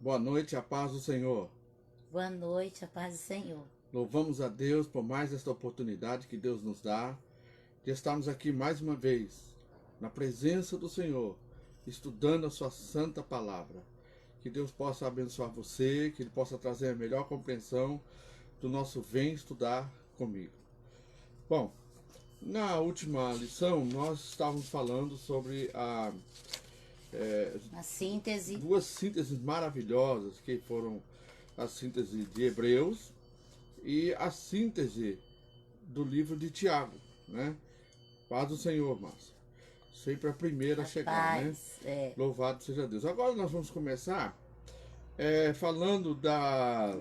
Boa noite, a paz do Senhor. Boa noite, a paz do Senhor. Louvamos a Deus por mais esta oportunidade que Deus nos dá de estarmos aqui mais uma vez, na presença do Senhor, estudando a sua santa palavra. Que Deus possa abençoar você, que Ele possa trazer a melhor compreensão do nosso vem estudar comigo. Bom, na última lição nós estávamos falando sobre A síntese duas sínteses maravilhosas que foram a síntese de Hebreus e a síntese do livro de Tiago, né? Paz do Senhor, Márcia. Sempre a primeira a da chegar, né? paz, Louvado seja Deus. Agora nós vamos começar falando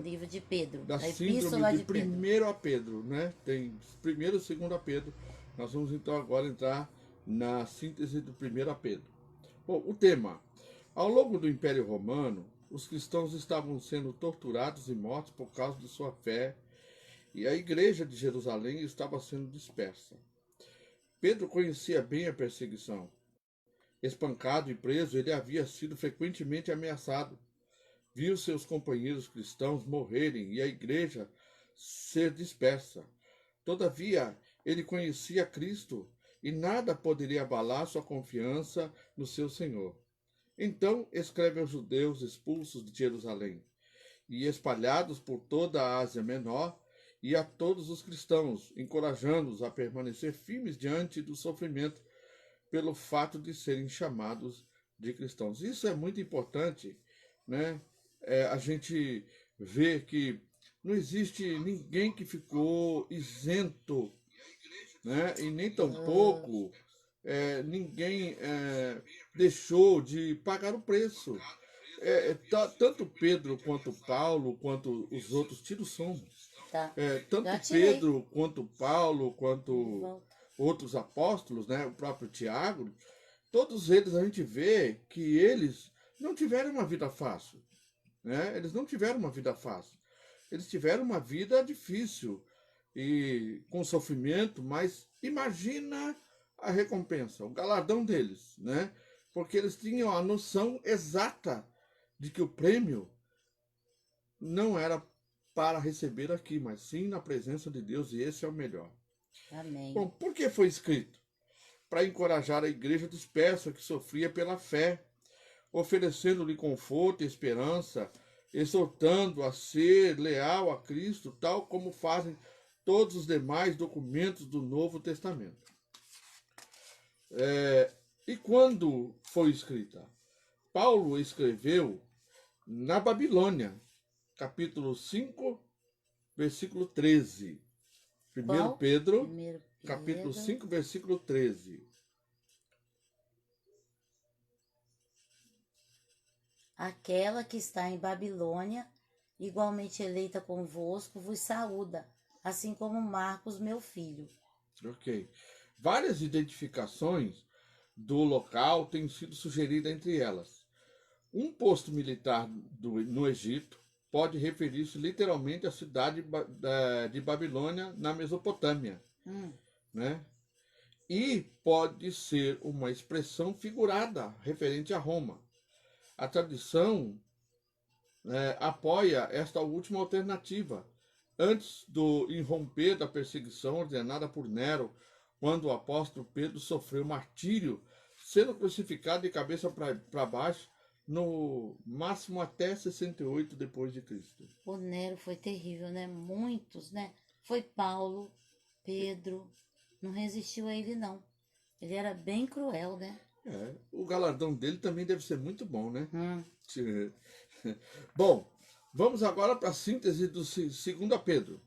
livro de Pedro, da da síndrome epístola de de Pedro. primeiro a Pedro, né? Tem primeiro e segundo a Pedro. Nós vamos então agora entrar na síntese do primeiro a Pedro. Bom, o tema. Ao longo do Império Romano, os cristãos estavam sendo torturados e mortos por causa de sua fé, e a igreja de Jerusalém estava sendo dispersa. Pedro conhecia bem a perseguição. Espancado e preso, ele havia sido frequentemente ameaçado. Viu seus companheiros cristãos morrerem e a igreja ser dispersa. Todavia, ele conhecia Cristo e nada poderia abalar sua confiança no seu Senhor. Então escreve aos judeus expulsos de Jerusalém e espalhados por toda a Ásia Menor, e a todos os cristãos, encorajando-os a permanecer firmes diante do sofrimento pelo fato de serem chamados de cristãos. Isso é muito importante, né? A gente vê que não existe ninguém que ficou isento, né? E nem tampouco ninguém deixou de pagar o preço. Tanto Pedro quanto Paulo, quanto os outros, tira o som. Tá? Tanto Já tirei. Pedro quanto Paulo, De quanto volta. outros apóstolos, né, o próprio Tiago, todos eles a gente vê que eles não tiveram uma vida fácil, né? Eles não tiveram uma vida fácil. Eles tiveram uma vida difícil e com sofrimento, mas imagina a recompensa, o galardão deles, né? Porque eles tinham a noção exata de que o prêmio não era para receber aqui, mas sim na presença de Deus, e esse é o melhor. Amém. Bom, por que foi escrito? Para encorajar a igreja dispersa que sofria pela fé, oferecendo-lhe conforto e esperança, exortando a ser leal a Cristo, tal como fazem todos os demais documentos do Novo Testamento. E quando foi escrita? Paulo escreveu na Babilônia, capítulo 5, versículo 13. Primeiro Qual? Pedro, Primeiro capítulo Pedro. 5, versículo 13. Aquela que está em Babilônia, igualmente eleita convosco, vos saúda, assim como Marcos, meu filho. Ok. Várias identificações do local têm sido sugeridas entre elas. Um posto militar no Egito pode referir-se literalmente à cidade de Babilônia, na Mesopotâmia, Hum, né? E pode ser uma expressão figurada referente a Roma. A tradição apoia esta última alternativa. Antes do irromper da perseguição ordenada por Nero, quando o apóstolo Pedro sofreu martírio, sendo crucificado de cabeça para baixo, no máximo até 68 depois de Cristo. o Nero foi terrível, né? Muitos, né? Foi Paulo, Pedro, não resistiu a ele, não. Ele era bem cruel, né? O galardão dele também deve ser muito bom, né? Hum. Bom, vamos agora para a síntese do 2 Pedro.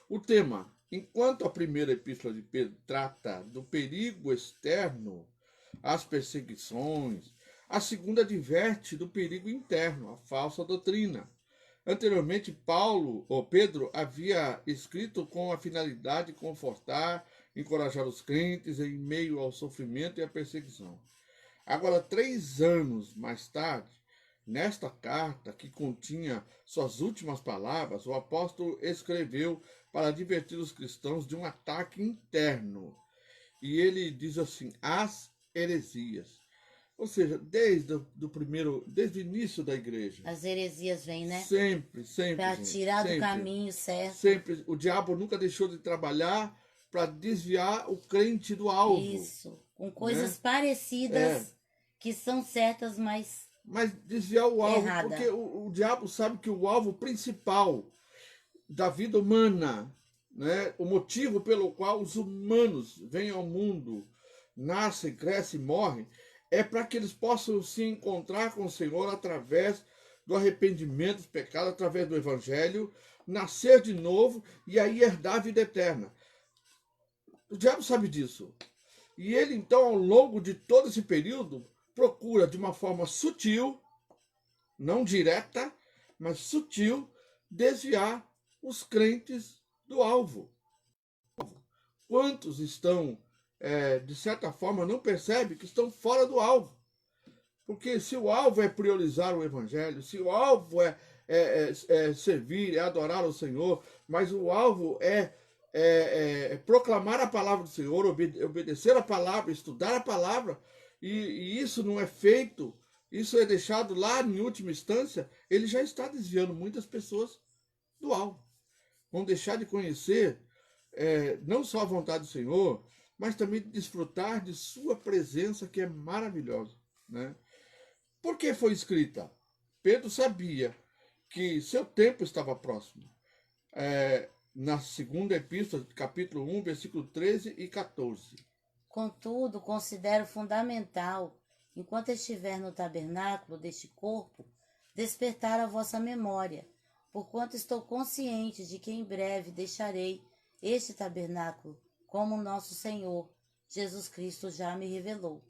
O tema: enquanto a primeira epístola de Pedro trata do perigo externo, as perseguições, a segunda adverte do perigo interno, a falsa doutrina. Anteriormente, Pedro havia escrito com a finalidade de confortar, encorajar os crentes em meio ao sofrimento e à perseguição. Agora, 3 anos mais tarde, nesta carta, que continha suas últimas palavras, o apóstolo escreveu para advertir os cristãos de um ataque interno. E ele diz assim: as heresias. Ou seja, desde o início da igreja. As heresias vêm, né? Sempre, Para gente, tirar do sempre, caminho certo. sempre. O diabo nunca deixou de trabalhar para desviar o crente do alvo. Isso. Com coisas Né? parecidas que são certas, mas desviar o alvo, errada. porque o diabo sabe que o alvo principal da vida humana, né, o motivo pelo qual os humanos vêm ao mundo, nascem, crescem e morrem, é para que eles possam se encontrar com o Senhor através do arrependimento dos pecados, através do Evangelho, nascer de novo e aí herdar a vida eterna. O diabo sabe disso. E ele, então, ao longo de todo esse período, procura de uma forma sutil, não direta, mas sutil, desviar os crentes do alvo. Quantos estão, de certa forma, não percebem que estão fora do alvo? Porque se o alvo é priorizar o Evangelho, se o alvo é servir, é adorar o Senhor, mas o alvo é proclamar a palavra do Senhor, obedecer a palavra, estudar a palavra, e isso não é feito, isso é deixado lá em última instância, ele já está desviando muitas pessoas do alvo. Vão deixar de conhecer não só a vontade do Senhor, mas também de desfrutar de sua presença, que é maravilhosa. Né? Por que foi escrita? Pedro sabia que seu tempo estava próximo. Na segunda epístola, capítulo 1, versículo 13 e 14. Contudo, considero fundamental, enquanto estiver no tabernáculo deste corpo, despertar a vossa memória, porquanto estou consciente de que em breve deixarei este tabernáculo, como nosso Senhor Jesus Cristo já me revelou.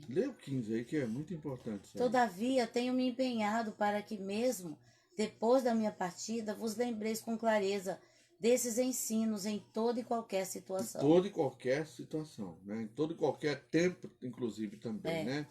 Lê o 15 aí, que é muito importante. Sabe? Todavia, tenho me empenhado para que mesmo depois da minha partida vos lembreis com clareza desses ensinos em toda e qualquer situação. Em toda e qualquer situação, né? Em todo e qualquer tempo, inclusive, também, né?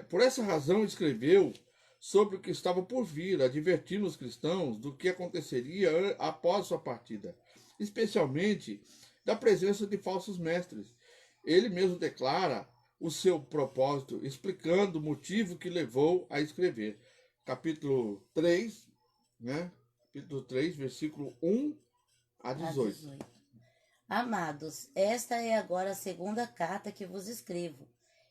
Por essa razão escreveu sobre o que estava por vir, advertindo os cristãos do que aconteceria após sua partida, especialmente da presença de falsos mestres. Ele mesmo declara o seu propósito, explicando o motivo que levou a escrever. Capítulo 3, né? Capítulo 3, versículo 1 a 18. Amados, esta é agora a segunda carta que vos escrevo.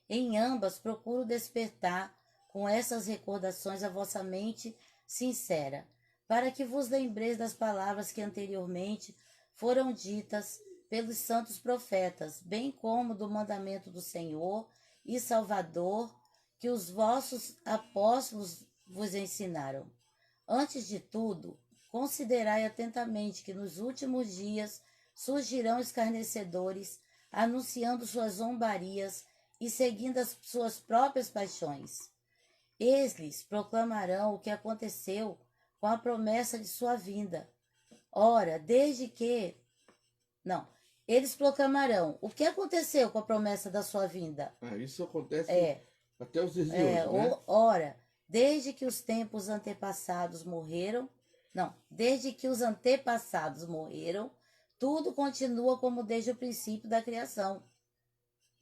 Em ambas procuro despertar com essas recordações a vossa mente sincera, para que vos lembreis das palavras que anteriormente foram ditas pelos santos profetas, bem como do mandamento do Senhor e Salvador que os vossos apóstolos vos ensinaram. Antes de tudo, considerai atentamente que nos últimos dias surgirão escarnecedores, anunciando suas zombarias e seguindo as suas próprias paixões. Eles proclamarão o que aconteceu com a promessa de sua vinda. Ora, eles proclamarão o que aconteceu com a promessa da sua vinda. Isso acontece até os dias de hoje, né? Ora, desde que os antepassados morreram, tudo continua como desde o princípio da criação.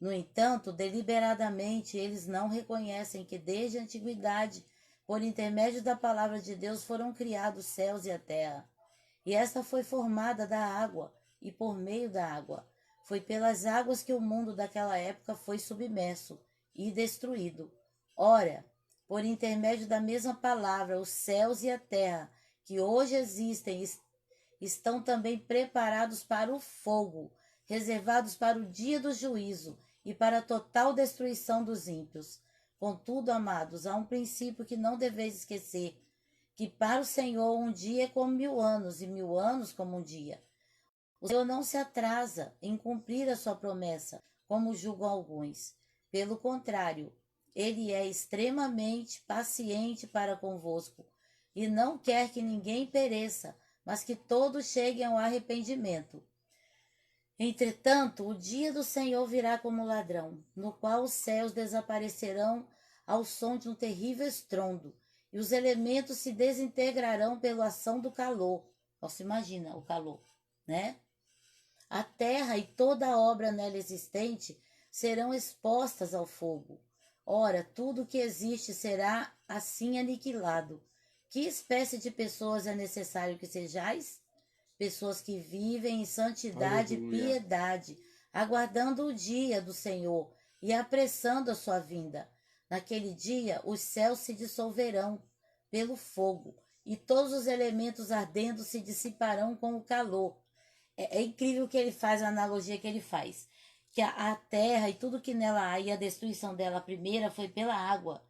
No entanto, deliberadamente, eles não reconhecem que desde a antiguidade, por intermédio da palavra de Deus, foram criados os céus e a terra. E esta foi formada da água e por meio da água. Foi pelas águas que o mundo daquela época foi submerso e destruído. Ora, por intermédio da mesma palavra, os céus e a terra, que hoje existem, estão também preparados para o fogo, reservados para o dia do juízo e para a total destruição dos ímpios. Contudo, amados, há um princípio que não deveis esquecer, que para o Senhor um dia é como 1000 anos, e 1000 anos como um dia. O Senhor não se atrasa em cumprir a sua promessa, como julgam alguns. Pelo contrário, ele é extremamente paciente para convosco, e não quer que ninguém pereça, mas que todos cheguem ao arrependimento. Entretanto, o dia do Senhor virá como ladrão, no qual os céus desaparecerão ao som de um terrível estrondo, e os elementos se desintegrarão pela ação do calor. Você imagina o calor, né? A terra e toda a obra nela existente serão expostas ao fogo. Ora, tudo que existe será assim aniquilado. Que espécie de pessoas é necessário que sejais? Pessoas que vivem em santidade e Aleluia. piedade, aguardando o dia do Senhor e apressando a sua vinda. Naquele dia, os céus se dissolverão pelo fogo, e todos os elementos ardendo se dissiparão com o calor. É incrível que ele faz, a analogia que ele faz. Que a terra e tudo que nela há, e a destruição dela, a primeira, foi pela água.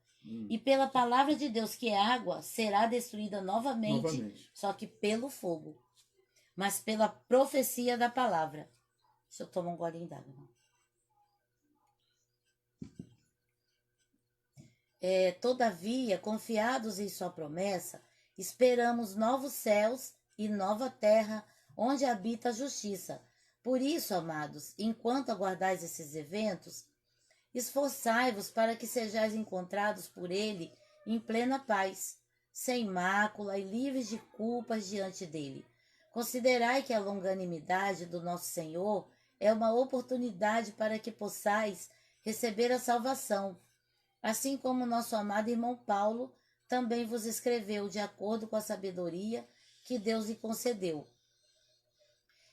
E pela palavra de Deus, que é água, será destruída novamente. Só que pelo fogo. Mas pela profecia da palavra. Deixa eu tomar um golinho d'água. Todavia, confiados em sua promessa, esperamos novos céus e nova terra, onde habita a justiça. Por isso, amados, enquanto aguardais esses eventos, esforçai-vos para que sejais encontrados por ele em plena paz, sem mácula e livres de culpas diante dele. Considerai que a longanimidade do nosso Senhor é uma oportunidade para que possais receber a salvação, assim como nosso amado irmão Paulo também vos escreveu de acordo com a sabedoria que Deus lhe concedeu.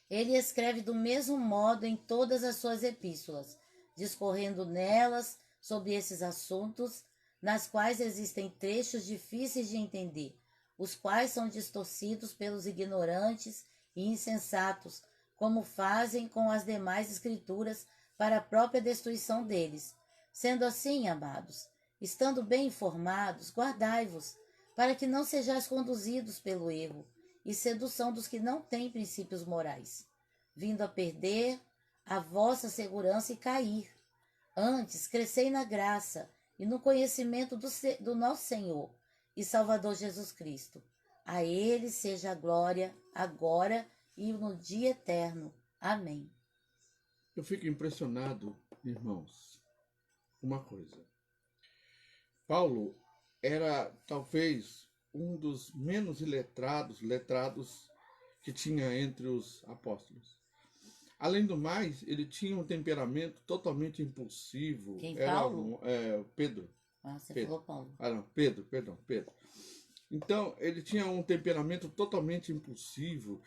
Ele escreve do mesmo modo em todas as suas epístolas, discorrendo nelas sobre esses assuntos, nas quais existem trechos difíceis de entender, os quais são distorcidos pelos ignorantes e insensatos, como fazem com as demais escrituras para a própria destruição deles. Sendo assim, amados, estando bem informados, guardai-vos, para que não sejais conduzidos pelo erro e sedução dos que não têm princípios morais, vindo a perder a vossa segurança e cair. Antes, crescei na graça e no conhecimento do nosso Senhor e Salvador Jesus Cristo. A Ele seja a glória, agora e no dia eterno. Amém. Eu fico impressionado, irmãos, uma coisa. Paulo era talvez um dos menos letrados que tinha entre os apóstolos. Além do mais, ele tinha um temperamento totalmente impulsivo. Quem, era Paulo? Pedro. Ah, você Pedro. falou Paulo. Ah, não, Pedro. Então, ele tinha um temperamento totalmente impulsivo.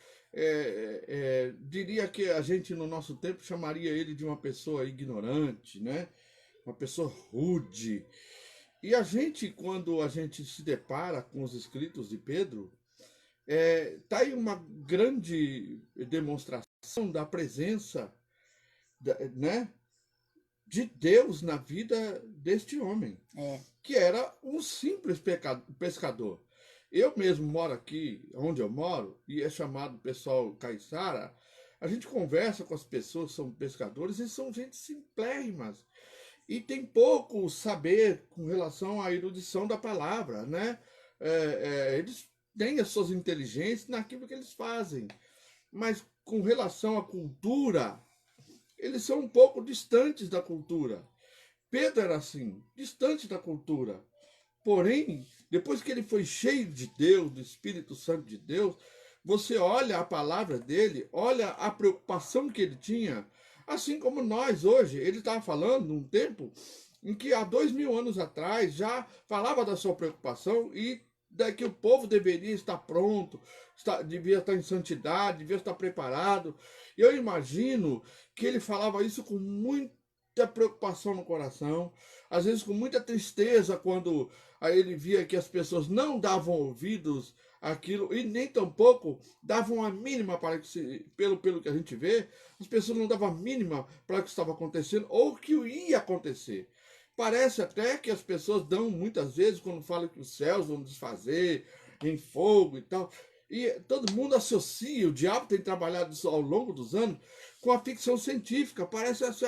Diria que a gente, no nosso tempo, chamaria ele de uma pessoa ignorante, né? Uma pessoa rude. E a gente, quando a gente se depara com os escritos de Pedro, tá aí uma grande demonstração da presença, né, de Deus na vida deste homem, que era um simples pescador. Eu mesmo moro aqui, onde eu moro, e é chamado pessoal caiçara. A gente conversa com as pessoas que são pescadores e são gente simplérrimas. E tem pouco saber com relação à erudição da palavra, né? Eles têm as suas inteligências naquilo que eles fazem. Mas com relação à cultura, eles são um pouco distantes da cultura. Pedro era assim, distante da cultura. Porém, depois que ele foi cheio de Deus, do Espírito Santo de Deus, você olha a palavra dele, olha a preocupação que ele tinha, assim como nós hoje. Ele estava falando num tempo em que há 2000 anos atrás já falava da sua preocupação e que o povo deveria estar pronto, devia estar em santidade, devia estar preparado. Eu imagino que ele falava isso com muita preocupação no coração, às vezes com muita tristeza, quando aí ele via que as pessoas não davam ouvidos àquilo e nem tampouco davam a mínima para que, pelo que a gente vê, as pessoas não davam a mínima para o que estava acontecendo ou o que ia acontecer. Parece até que as pessoas dão muitas vezes quando falam que os céus vão desfazer em fogo e tal. E todo mundo associa, o diabo tem trabalhado isso ao longo dos anos, com a ficção científica. Parece assim,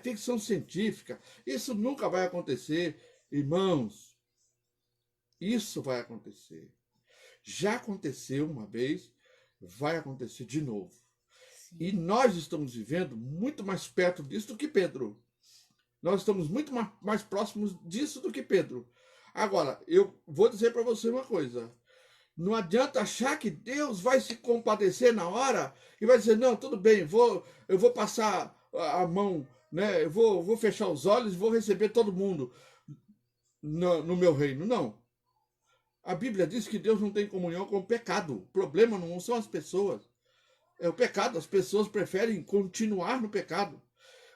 ficção científica. Isso nunca vai acontecer. Irmãos, isso vai acontecer. Já aconteceu uma vez, vai acontecer de novo. Sim. E nós estamos vivendo muito mais perto disso do que Pedro. Nós estamos muito mais próximos disso do que Pedro. Agora, eu vou dizer para você uma coisa. Não adianta achar que Deus vai se compadecer na hora e vai dizer, não, tudo bem, eu vou passar a mão né? Eu vou fechar os olhos e vou receber todo mundo no meu reino. Não. A Bíblia diz que Deus não tem comunhão com o pecado. O problema não são as pessoas. É o pecado. As pessoas preferem continuar no pecado.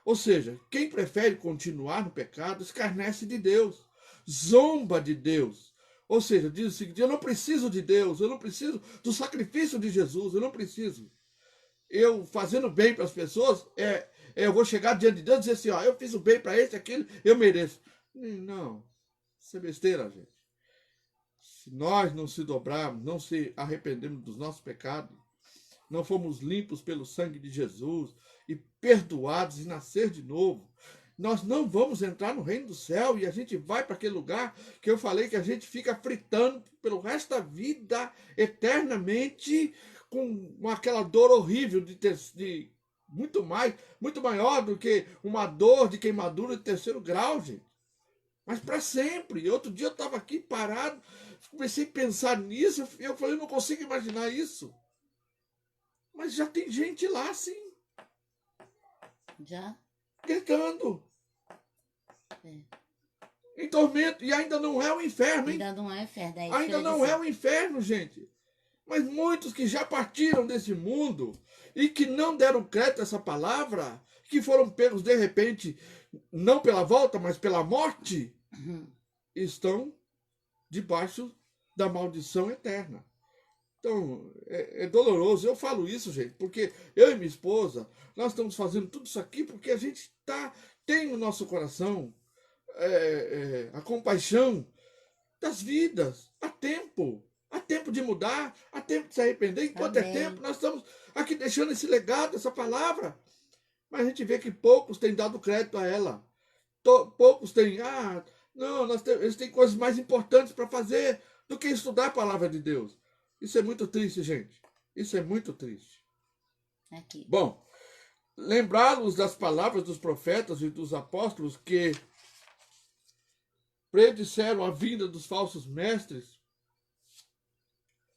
Ou seja, quem prefere continuar no pecado escarnece de Deus, zomba de Deus. Ou seja, diz o seguinte: eu não preciso de Deus, eu não preciso do sacrifício de Jesus, eu não preciso. Eu fazendo bem para as pessoas, eu vou chegar diante de Deus e dizer assim: ó, eu fiz o bem para esse, aquele, eu mereço. Não, isso é besteira, gente. Se nós não se dobrarmos, não se arrependermos dos nossos pecados, não fomos limpos pelo sangue de Jesus e perdoados e nascer de novo, nós não vamos entrar no reino do céu e a gente vai para aquele lugar que eu falei que a gente fica fritando pelo resto da vida, eternamente, com aquela dor horrível de muito maior do que uma dor de queimadura de terceiro grau, gente. Mas para sempre. E outro dia eu estava aqui parado, comecei a pensar nisso, eu falei, eu não consigo imaginar isso. Mas já tem gente lá, sim. Já? Gritando. É. Em tormento. E ainda não é o inferno, hein? Ainda não é inferno. É Ainda não é o inferno, gente. Mas muitos que já partiram desse mundo e que não deram crédito a essa palavra, que foram pegos de repente, não pela volta, mas pela morte, estão debaixo da maldição eterna. Então, é doloroso. Eu falo isso, gente, porque eu e minha esposa, nós estamos fazendo tudo isso aqui porque a gente tem no nosso coração a compaixão das vidas. Há tempo de mudar, há tempo de se arrepender. Enquanto é tempo, nós estamos aqui deixando esse legado, essa palavra. Mas a gente vê que poucos têm dado crédito a ela. Poucos têm, não, eles têm coisas mais importantes para fazer do que estudar a palavra de Deus. Isso é muito triste, gente. Isso é muito triste. Aqui. Bom, lembrá-los das palavras dos profetas e dos apóstolos que predisseram a vinda dos falsos mestres.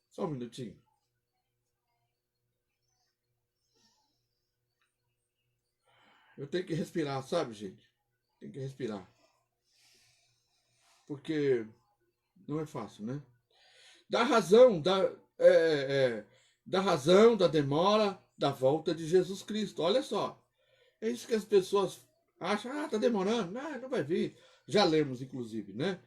Só um minutinho. Eu tenho que respirar, sabe, gente? Tem que respirar. Porque não é fácil, né? Da razão da demora da volta de Jesus Cristo. Olha só. É isso que as pessoas acham. Tá demorando. Não vai vir. Já lemos, inclusive, né?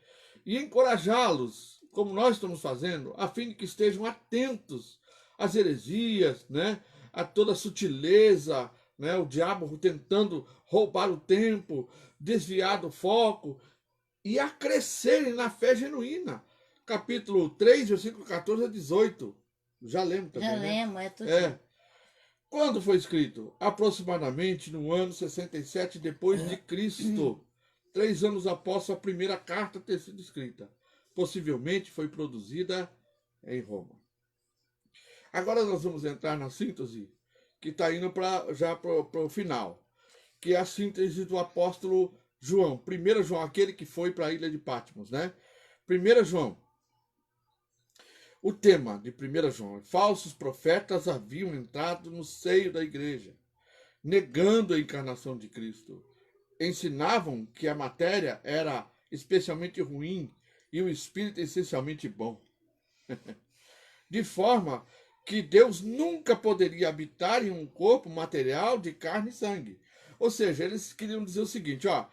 E encorajá-los, como nós estamos fazendo, a fim de que estejam atentos às heresias, né? A toda a sutileza, né? O diabo tentando roubar o tempo, desviar do foco e a crescerem na fé genuína. Capítulo 3, versículo 14 a 18. Já lemos também, Já né? lemos, é tudo. Quando foi escrito? Aproximadamente no ano 67 depois de Cristo. 3 anos após a primeira carta ter sido escrita. Possivelmente foi produzida em Roma. Agora nós vamos entrar na síntese, que está indo já para o final, que é a síntese do apóstolo João. 1 João, aquele que foi para a ilha de Patmos, né? 1 João. O tema de 1 João: falsos profetas haviam entrado no seio da igreja, negando a encarnação de Cristo. Ensinavam que a matéria era especialmente ruim e o espírito essencialmente bom. De forma que Deus nunca poderia habitar em um corpo material de carne e sangue. Ou seja, eles queriam dizer o seguinte, ó,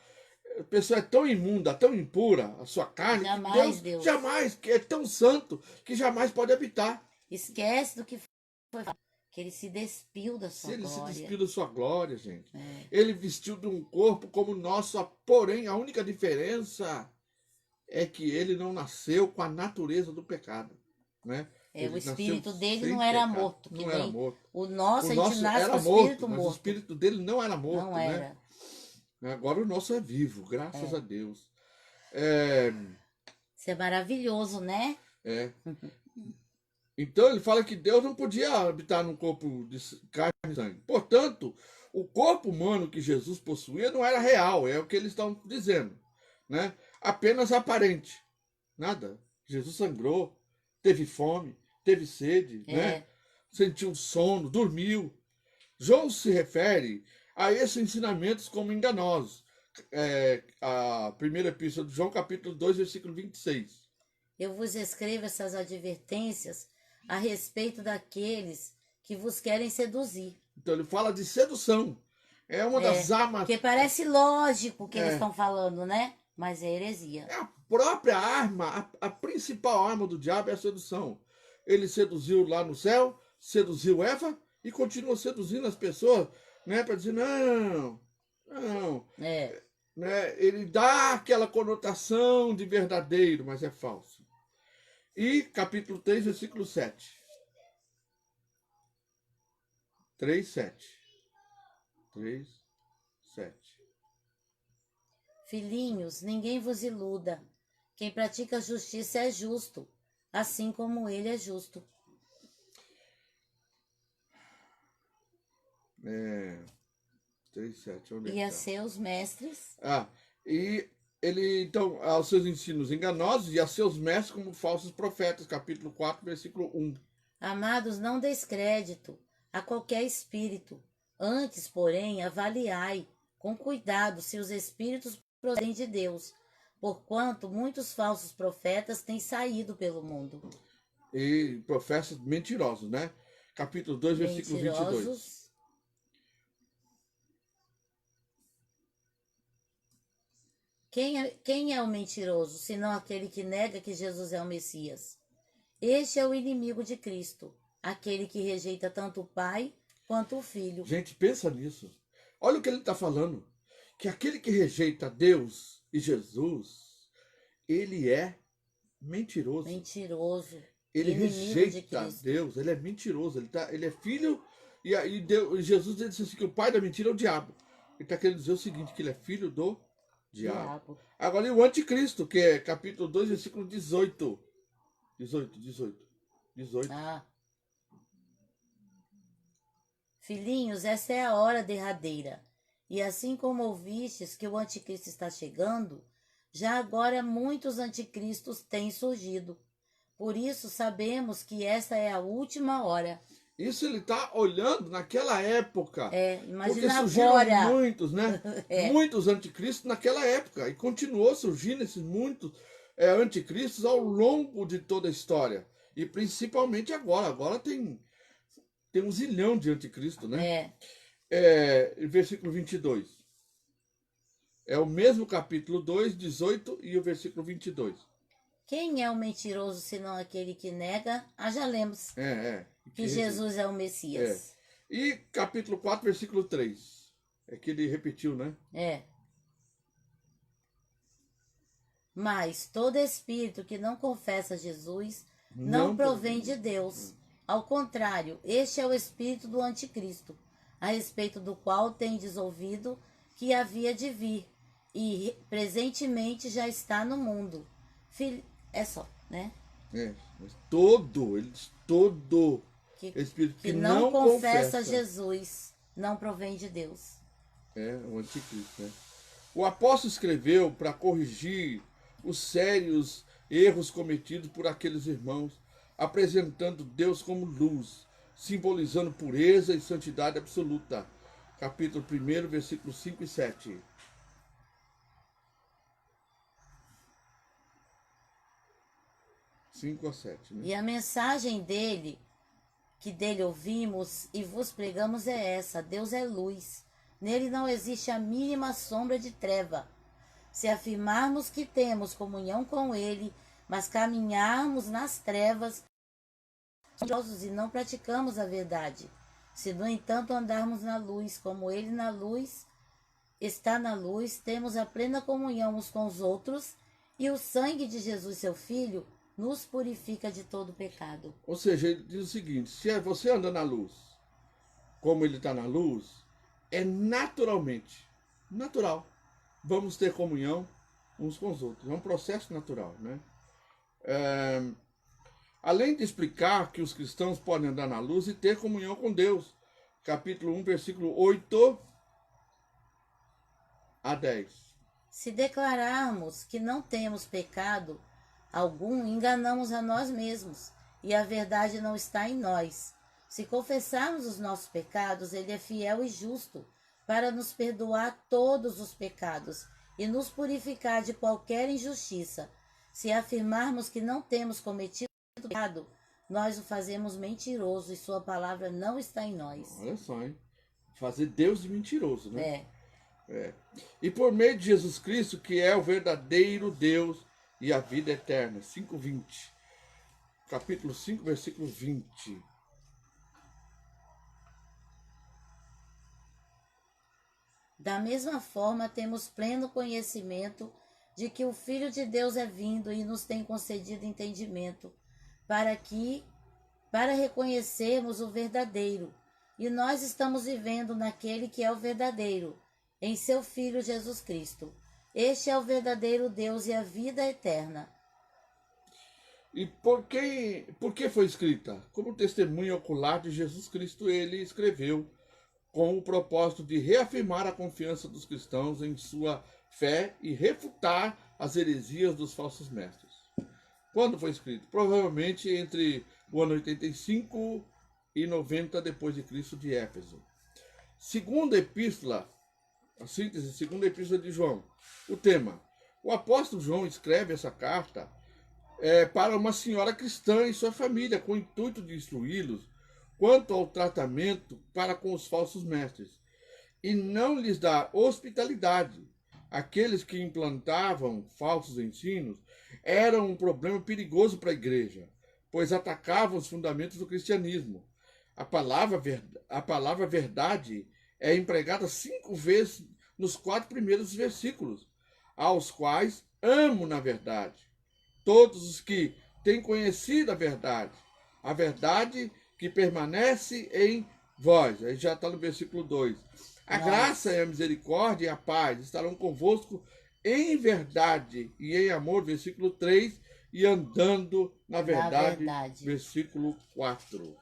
a pessoa é tão imunda, tão impura, a sua carne, Jamais, que Deus. jamais, que é tão santo, que jamais pode habitar. Esquece do que foi falado, que ele se despiu da sua Ele glória. se despiu da sua glória, gente. Ele vestiu de um corpo como o nosso, porém a única diferença é que ele não nasceu com a natureza do pecado, né? O espírito dele sem não era pecado. morto. Não era morto. O nosso, a O gente nosso nasce era com o morto, espírito mas morto. o espírito dele não era morto, Não né? era. Agora o nosso é vivo, graças a Deus. Isso é maravilhoso, né? Então ele fala que Deus não podia habitar num corpo de carne e sangue. Portanto, o corpo humano que Jesus possuía não era real, é o que eles estão dizendo, né? Apenas aparente. Nada. Jesus sangrou, teve fome, teve sede, né? Sentiu sono, dormiu. João se refere a esses ensinamentos como enganosos. A primeira epístola de João, capítulo 2, versículo 26. Eu vos escrevo essas advertências a respeito daqueles que vos querem seduzir. Então ele fala de sedução. É uma das armas. Porque parece lógico o que eles É. estão falando, né? Mas é heresia. É a própria arma, a principal arma do diabo é a sedução. Ele seduziu lá no céu, seduziu Eva e continua seduzindo as pessoas, né? Para dizer, não. É. Né? Ele dá aquela conotação de verdadeiro, mas é falso. E capítulo 3, versículo 7. 3, 7. 3, 7. Filhinhos, ninguém vos iluda. Quem pratica a justiça é justo, assim como ele é justo. 3, 7. Onde E a está? seus mestres, E ele, então, aos seus ensinos enganosos e a seus mestres como falsos profetas, capítulo 4, versículo 1. amados, não deis crédito a qualquer espírito. Antes, porém, avaliai com cuidado se os espíritos procedem de Deus, porquanto muitos falsos profetas têm saído pelo mundo. E profetas mentirosos, né? Capítulo 2, versículo 22. Mentirosos. Quem é o mentiroso, senão aquele que nega que Jesus é o Messias? Este é o inimigo de Cristo, aquele que rejeita tanto o Pai quanto o Filho. Gente, pensa nisso. Olha o que ele está falando. Que aquele que rejeita Deus e Jesus, ele é mentiroso. Mentiroso. Ele Inimigo de rejeita Cristo. Deus, ele é mentiroso. Ele é filho, e aí Deus, Jesus ele disse assim, que o pai da mentira é o diabo. Ele está querendo dizer o seguinte, que ele é filho do diabo. Agora, e o anticristo, que é capítulo 2, versículo 18. 18. Filhinhos, essa é a hora derradeira. E assim como ouvistes que o anticristo está chegando, já agora muitos anticristos têm surgido. Por isso sabemos que essa é a última hora. Isso ele está olhando naquela época. Porque Imagina surgiram agora. muitos, né? Muitos anticristos naquela época. E continuou surgindo esses muitos anticristos ao longo de toda a história. E principalmente agora. Agora tem um zilhão de anticristo, né? Versículo 22. É o mesmo capítulo 2, 18 e o versículo 22. Quem é o mentiroso senão aquele que nega? Já lemos que Jesus é o Messias. E capítulo 4, versículo 3. É que ele repetiu, né? Mas todo espírito que não confessa Jesus não provém de Deus. Ao contrário, este é o espírito do anticristo, a respeito do qual tendes ouvido que havia de vir, e presentemente já está no mundo. É só, né? Todo espírito que não confessa Jesus não provém de Deus. O anticristo, né? O apóstolo escreveu para corrigir os sérios erros cometidos por aqueles irmãos, apresentando Deus como luz, simbolizando pureza e santidade absoluta. Capítulo 1, versículos 5 e 7. 5 a 7, né? E a mensagem que dele ouvimos e vos pregamos é essa: Deus é luz. Nele não existe a mínima sombra de treva. Se afirmarmos que temos comunhão com ele, mas caminharmos nas trevas, somos e não praticamos a verdade. Se, no entanto, andarmos na luz, como ele na luz está na luz, temos a plena comunhão uns com os outros, e o sangue de Jesus, seu Filho, nos purifica de todo pecado. Ou seja, ele diz o seguinte: se você anda na luz, como ele está na luz, é naturalmente, natural, vamos ter comunhão uns com os outros. É um processo natural, né? Além de explicar que os cristãos podem andar na luz e ter comunhão com Deus. Capítulo 1, versículo 8 a 10. Se declararmos que não temos pecado algum, enganamos a nós mesmos, e a verdade não está em nós. Se confessarmos os nossos pecados, ele é fiel e justo para nos perdoar todos os pecados e nos purificar de qualquer injustiça. Se afirmarmos que não temos cometido pecado, nós o fazemos mentiroso e sua palavra não está em nós. Olha só, hein? Fazer Deus de mentiroso, né? É. E por meio de Jesus Cristo, que é o verdadeiro Deus e a vida eterna. 5:20. Capítulo 5, versículo 20. Da mesma forma, temos pleno conhecimento de que o Filho de Deus é vindo e nos tem concedido entendimento, para reconhecermos o verdadeiro. E nós estamos vivendo naquele que é o verdadeiro, em seu Filho Jesus Cristo. Este é o verdadeiro Deus e a vida eterna. E por que foi escrita? Como testemunho ocular de Jesus Cristo, ele escreveu com o propósito de reafirmar a confiança dos cristãos em sua fé e refutar as heresias dos falsos mestres. Quando foi escrito? Provavelmente entre o ano 85 e 90 depois de Cristo de Éfeso. Segunda epístola, a síntese, segunda epístola de João. O tema: o apóstolo João escreve essa carta para uma senhora cristã e sua família, com o intuito de instruí-los quanto ao tratamento para com os falsos mestres, e não lhes dar hospitalidade. Aqueles que implantavam falsos ensinos eram um problema perigoso para a igreja, pois atacavam os fundamentos do cristianismo. A palavra verdade é empregada 5 vezes nos 4 primeiros versículos, aos quais amo na verdade todos os que têm conhecido a verdade que permanece em vós. Aí já está no versículo 2. A graça e a misericórdia e a paz estarão convosco em verdade e em amor, versículo 3, e andando na verdade. Versículo 4.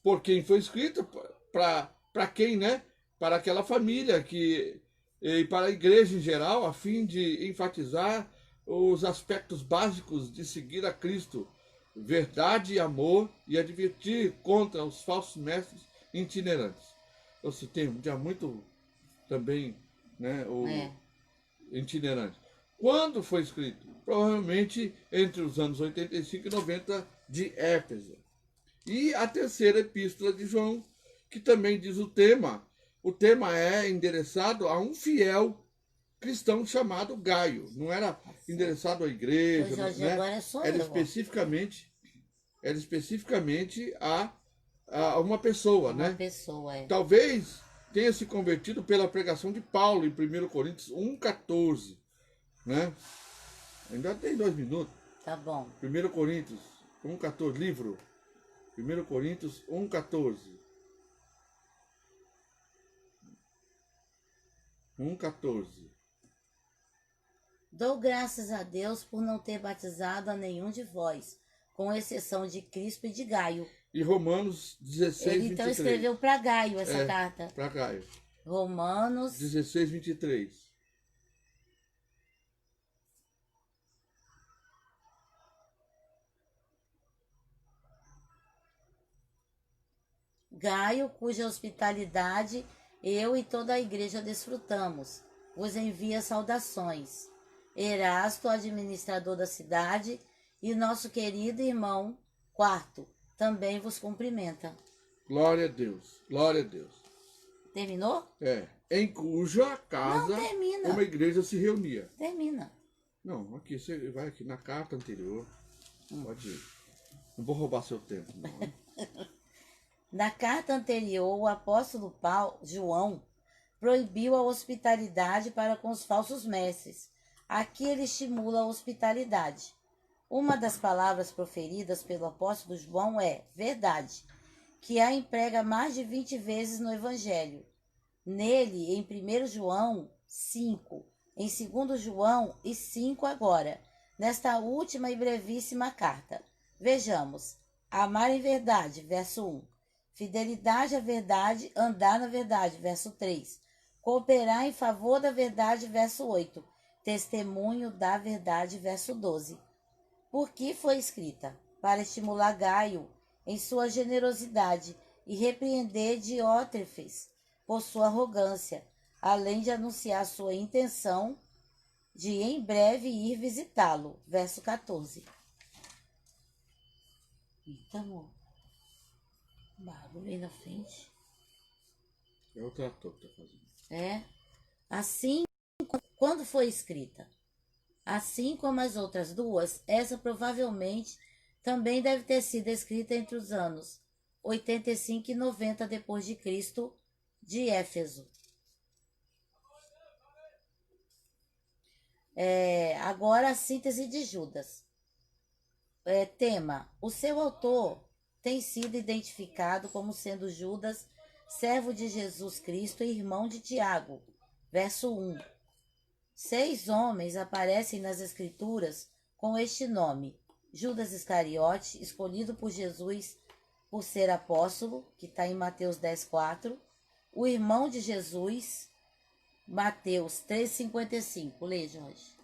Por quem foi escrito? Para quem, né? Para aquela família e para a igreja em geral, a fim de enfatizar os aspectos básicos de seguir a Cristo, verdade e amor, e advertir contra os falsos mestres itinerantes. Eu citei um dia muito também, né, itinerante. Quando foi escrito? Provavelmente entre os anos 85 e 90 de Éfeso. E a terceira epístola de João, que também diz o tema. O tema é endereçado a um fiel cristão chamado Gaio. Não era endereçado à igreja, Jorge, né? agora sou Era eu. especificamente a uma pessoa, Uma né? pessoa, é. Talvez tenha se convertido pela pregação de Paulo em 1 Coríntios 1,14, né? Ainda tem 2 minutos. Tá bom. 1 Coríntios 1,14, livro. 1 Coríntios 1,14. 1,14. Dou graças a Deus por não ter batizado a nenhum de vós, com exceção de Crispo e de Gaio. E Romanos 16, Ele então 23. escreveu para Gaio essa carta. Para Gaio. Romanos 16, 23. Gaio, cuja hospitalidade eu e toda a igreja desfrutamos, vos envia saudações. Erasto, administrador da cidade, e nosso querido irmão Quarto, também vos cumprimenta. Glória a Deus, glória a Deus. Terminou? Em cuja casa Não, termina. uma igreja se reunia. Termina. Não, aqui, você vai aqui na carta anterior. Pode ir. Não vou roubar seu tempo, não. Hein? Na carta anterior, o apóstolo João proibiu a hospitalidade para com os falsos mestres. Aqui ele estimula a hospitalidade. Uma das palavras proferidas pelo apóstolo João é verdade, que a emprega mais de 20 vezes no Evangelho. Nele, em 1 João 5, em 2 João e 5 agora, nesta última e brevíssima carta. Vejamos, amar em verdade, verso 1. Fidelidade à verdade, andar na verdade, verso 3. Cooperar em favor da verdade, verso 8. Testemunho da verdade, verso 12. Por que foi escrita? Para estimular Gaio em sua generosidade e repreender Diótrefes, por sua arrogância, além de anunciar sua intenção de em breve ir visitá-lo. Verso 14. Eita, amor. Barulho aí na frente. É o trator que tá fazendo. É. Assim, quando foi escrita? Assim como as outras duas, essa provavelmente também deve ter sido escrita entre os anos 85 e 90 depois de Cristo, de Éfeso. Agora a síntese de Judas. Tema: o seu autor tem sido identificado como sendo Judas, servo de Jesus Cristo e irmão de Tiago. Verso 1. 6 homens aparecem nas Escrituras com este nome: Judas Iscariote, escolhido por Jesus por ser apóstolo, que está em Mateus 10:4. O irmão de Jesus, Mateus 3:55. Lê, Jorge.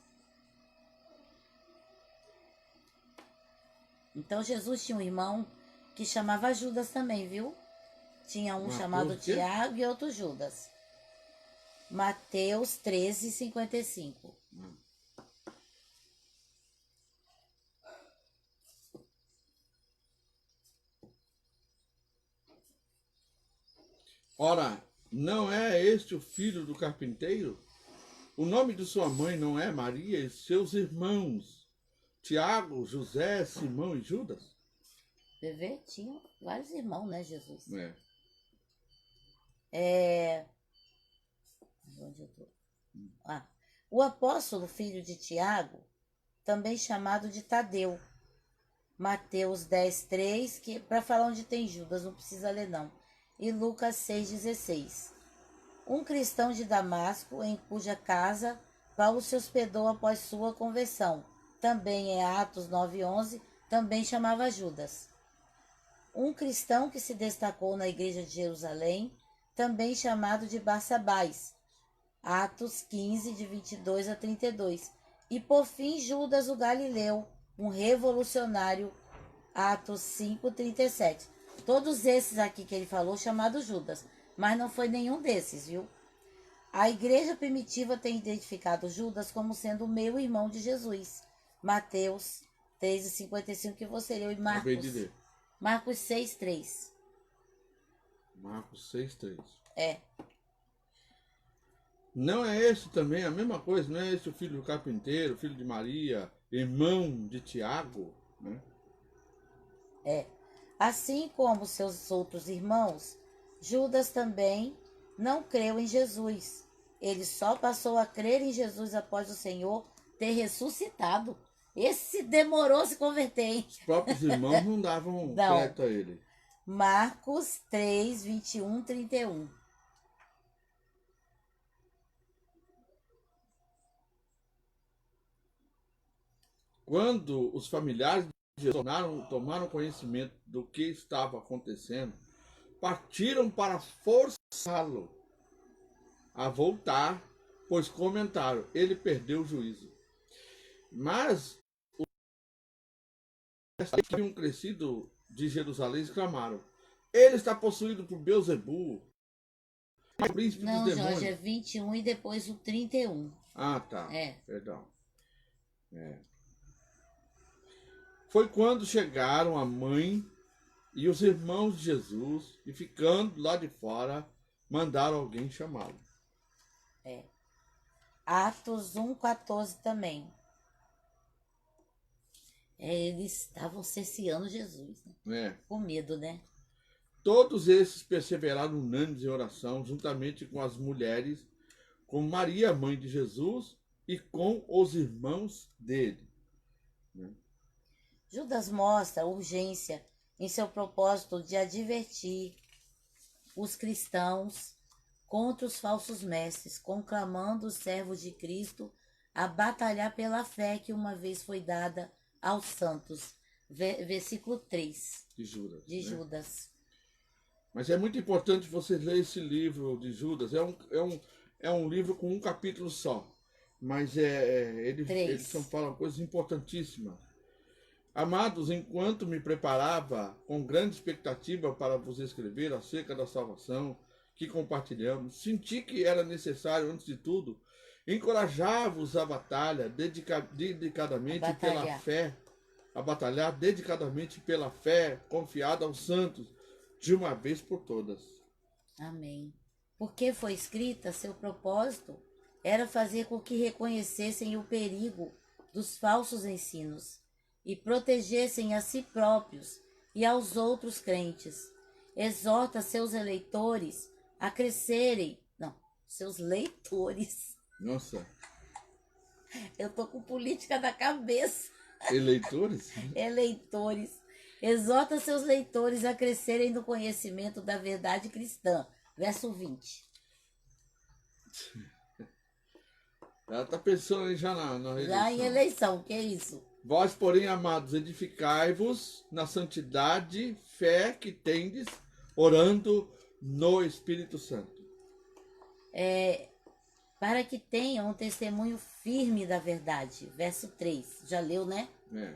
Então, Jesus tinha um irmão que chamava Judas também, viu? Tinha um chamado Tiago e outro Judas. Mateus 13:55. Ora, não é este o filho do carpinteiro? O nome de sua mãe não é Maria e seus irmãos Tiago, José, Simão e Judas? Bebê tinha vários irmãos, né, Jesus? É. Onde eu tô? O apóstolo, filho de Tiago, também chamado de Tadeu. Mateus 10:3, que para falar onde tem Judas, não precisa ler não. E Lucas 6:16. Um cristão de Damasco, em cuja casa Paulo se hospedou após sua conversão. Também é Atos 9:11, também chamava Judas. Um cristão que se destacou na igreja de Jerusalém, também chamado de Barsabás. Atos 15, de 22 a 32. E por fim, Judas o Galileu, um revolucionário. Atos 5:37. Todos esses aqui que ele falou, chamado Judas, mas não foi nenhum desses, viu? A igreja primitiva tem identificado Judas como sendo o meio irmão de Jesus. Mateus 13:55, que você leu, e Marcos 6:3. Marcos 6:3. Não é esse também a mesma coisa? Não é esse o filho do carpinteiro, filho de Maria, irmão de Tiago? Né? Assim como seus outros irmãos, Judas também não creu em Jesus. Ele só passou a crer em Jesus após o Senhor ter ressuscitado. Esse demorou a se converter, hein? Os próprios irmãos não davam crédito a ele. Marcos 3, 21, 31. Quando os familiares de Jesus tomaram conhecimento do que estava acontecendo, partiram para forçá-lo a voltar, pois comentaram: ele perdeu o juízo. Mas os que haviam crescido de Jerusalém exclamaram: ele está possuído por Beelzebul, príncipe dos demônios. Não, Jorge, é 21 e depois o 31. Ah, tá. Perdão. Foi quando chegaram a mãe e os irmãos de Jesus, e ficando lá de fora, mandaram alguém chamá-lo. Atos 1:14 também. Eles estavam cerceando Jesus, né? Com medo, né? Todos esses perseveraram unânimes em oração, juntamente com as mulheres, com Maria, mãe de Jesus, e com os irmãos dele. Judas mostra urgência em seu propósito de advertir os cristãos contra os falsos mestres, conclamando os servos de Cristo a batalhar pela fé que uma vez foi dada aos santos. Versículo 3. De Judas. Mas é muito importante vocês lerem esse livro de Judas. É um livro com um capítulo só. Mas ele fala coisas importantíssimas. Amados, enquanto me preparava com grande expectativa para vos escrever acerca da salvação, que compartilhamos, senti que era necessário, antes de tudo, encorajar-vos à batalha dedicadamente pela fé, a batalhar dedicadamente pela fé confiada aos santos, de uma vez por todas. Amém. Porque foi escrita, seu propósito era fazer com que reconhecessem o perigo dos falsos ensinos e protegessem a si próprios e aos outros crentes. Exorta seus eleitores a crescerem. Não, seus leitores. Nossa. Eu tô com política na cabeça. Eleitores? Eleitores. Exorta seus leitores a crescerem no conhecimento da verdade cristã. Verso 20. Ela está pensando aí já na eleição. Já em eleição, que é isso? Vós, porém, amados, edificai-vos na santidade, fé que tendes, orando no Espírito Santo. Para que tenham um testemunho firme da verdade. Verso 3. Já leu, né? É.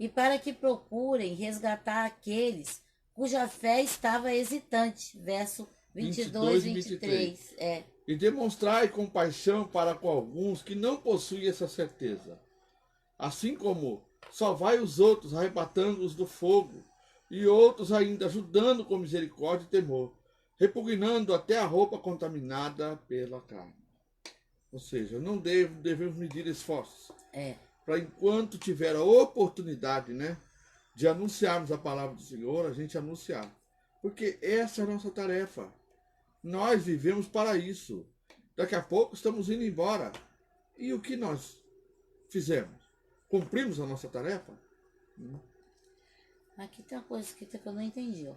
E para que procurem resgatar aqueles cuja fé estava hesitante. Verso 22 e 23. E demonstrai compaixão para com alguns que não possuem essa certeza. Assim como salvai os outros, arrebatando-os do fogo, e outros ainda ajudando com misericórdia e temor, repugnando até a roupa contaminada pela carne. Ou seja, não devemos medir esforços. Para enquanto tiver a oportunidade, né, de anunciarmos a palavra do Senhor, a gente anunciar. Porque essa é a nossa tarefa. Nós vivemos para isso. Daqui a pouco estamos indo embora. E o que nós fizemos? Cumprimos a nossa tarefa? Aqui tem uma coisa escrita que eu não entendi. Ó.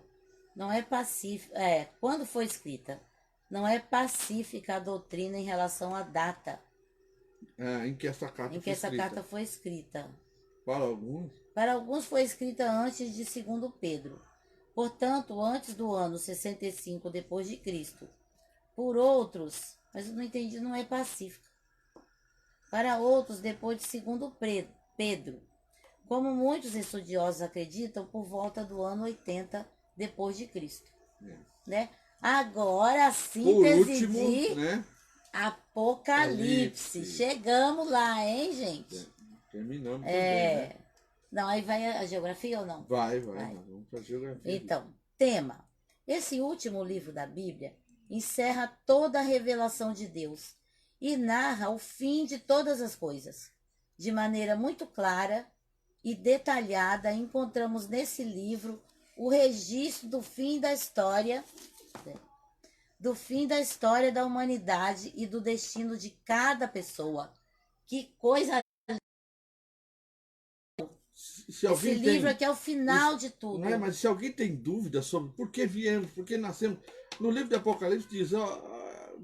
Não é pacífica. Quando foi escrita? Não é pacífica a doutrina em relação à data. Em que essa carta foi escrita. Para alguns? Para alguns foi escrita antes de 2 Pedro. Portanto, antes do ano 65 depois de Cristo. Por outros, mas eu não entendi, não é pacífica. Para outros, depois de 2 Pedro. Como muitos estudiosos acreditam, por volta do ano 80 depois de Cristo. Né? Agora a síntese de Apocalipse. Chegamos lá, hein, gente? Terminamos também, né? Não, aí vai a geografia ou não? Vai. Vamos para a geografia. Então, tema. Esse último livro da Bíblia encerra toda a revelação de Deus e narra o fim de todas as coisas. De maneira muito clara e detalhada, encontramos nesse livro o registro do fim da história da humanidade e do destino de cada pessoa. Que coisa! Esse livro aqui é o final de tudo. Não é, mas se alguém tem dúvida sobre por que viemos, por que nascemos, no livro de Apocalipse diz,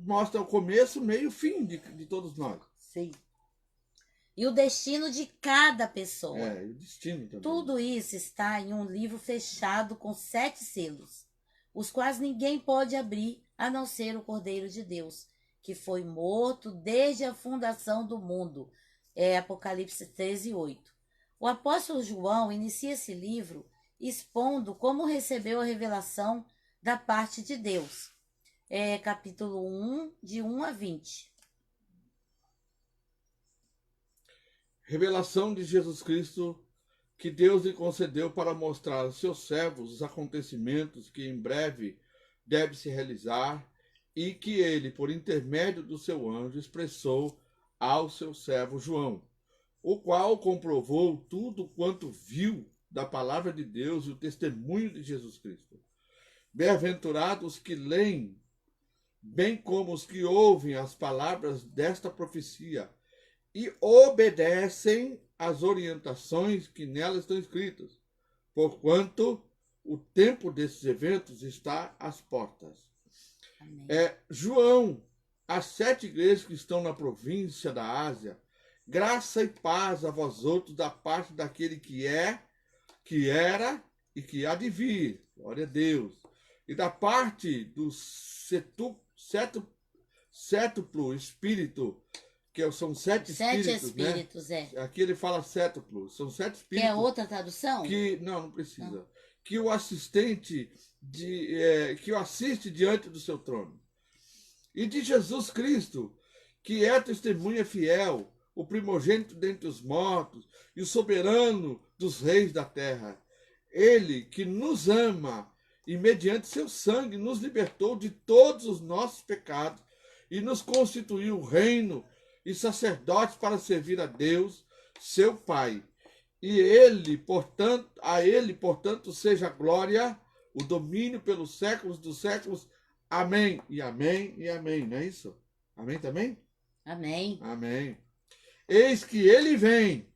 mostra o começo, meio e o fim de todos nós. Sim. E o destino de cada pessoa. E o destino também. Tudo isso está em um livro fechado com 7 selos, os quais ninguém pode abrir, a não ser o Cordeiro de Deus, que foi morto desde a fundação do mundo. Apocalipse 13:8. O apóstolo João inicia esse livro expondo como recebeu a revelação da parte de Deus. Capítulo 1, de 1 a 20. Revelação de Jesus Cristo que Deus lhe concedeu para mostrar aos seus servos os acontecimentos que em breve deve se realizar e que ele, por intermédio do seu anjo, expressou ao seu servo João, o qual comprovou tudo quanto viu da palavra de Deus e o testemunho de Jesus Cristo. Bem-aventurados que leem, bem como os que ouvem as palavras desta profecia e obedecem às orientações que nela estão escritas, porquanto o tempo desses eventos está às portas. Amém. João, as 7 igrejas que estão na província da Ásia, graça e paz a vós outros da parte daquele que é, que era e que há de vir. Glória a Deus. E da parte do sétuplo espírito, que são 7 espíritos, né? Aqui ele fala sétuplo, são 7 espíritos. Quer outra tradução? Não precisa. Não. que o assistente que o assiste diante do seu trono. E de Jesus Cristo, que é testemunha fiel, o primogênito dentre os mortos e o soberano dos reis da terra. Ele que nos ama e mediante seu sangue nos libertou de todos os nossos pecados e nos constituiu reino e sacerdotes para servir a Deus, seu Pai. E a ele, portanto, seja a glória, o domínio pelos séculos dos séculos. Amém. E amém e amém. Não é isso? Amém também? Amém. Amém. Eis que ele vem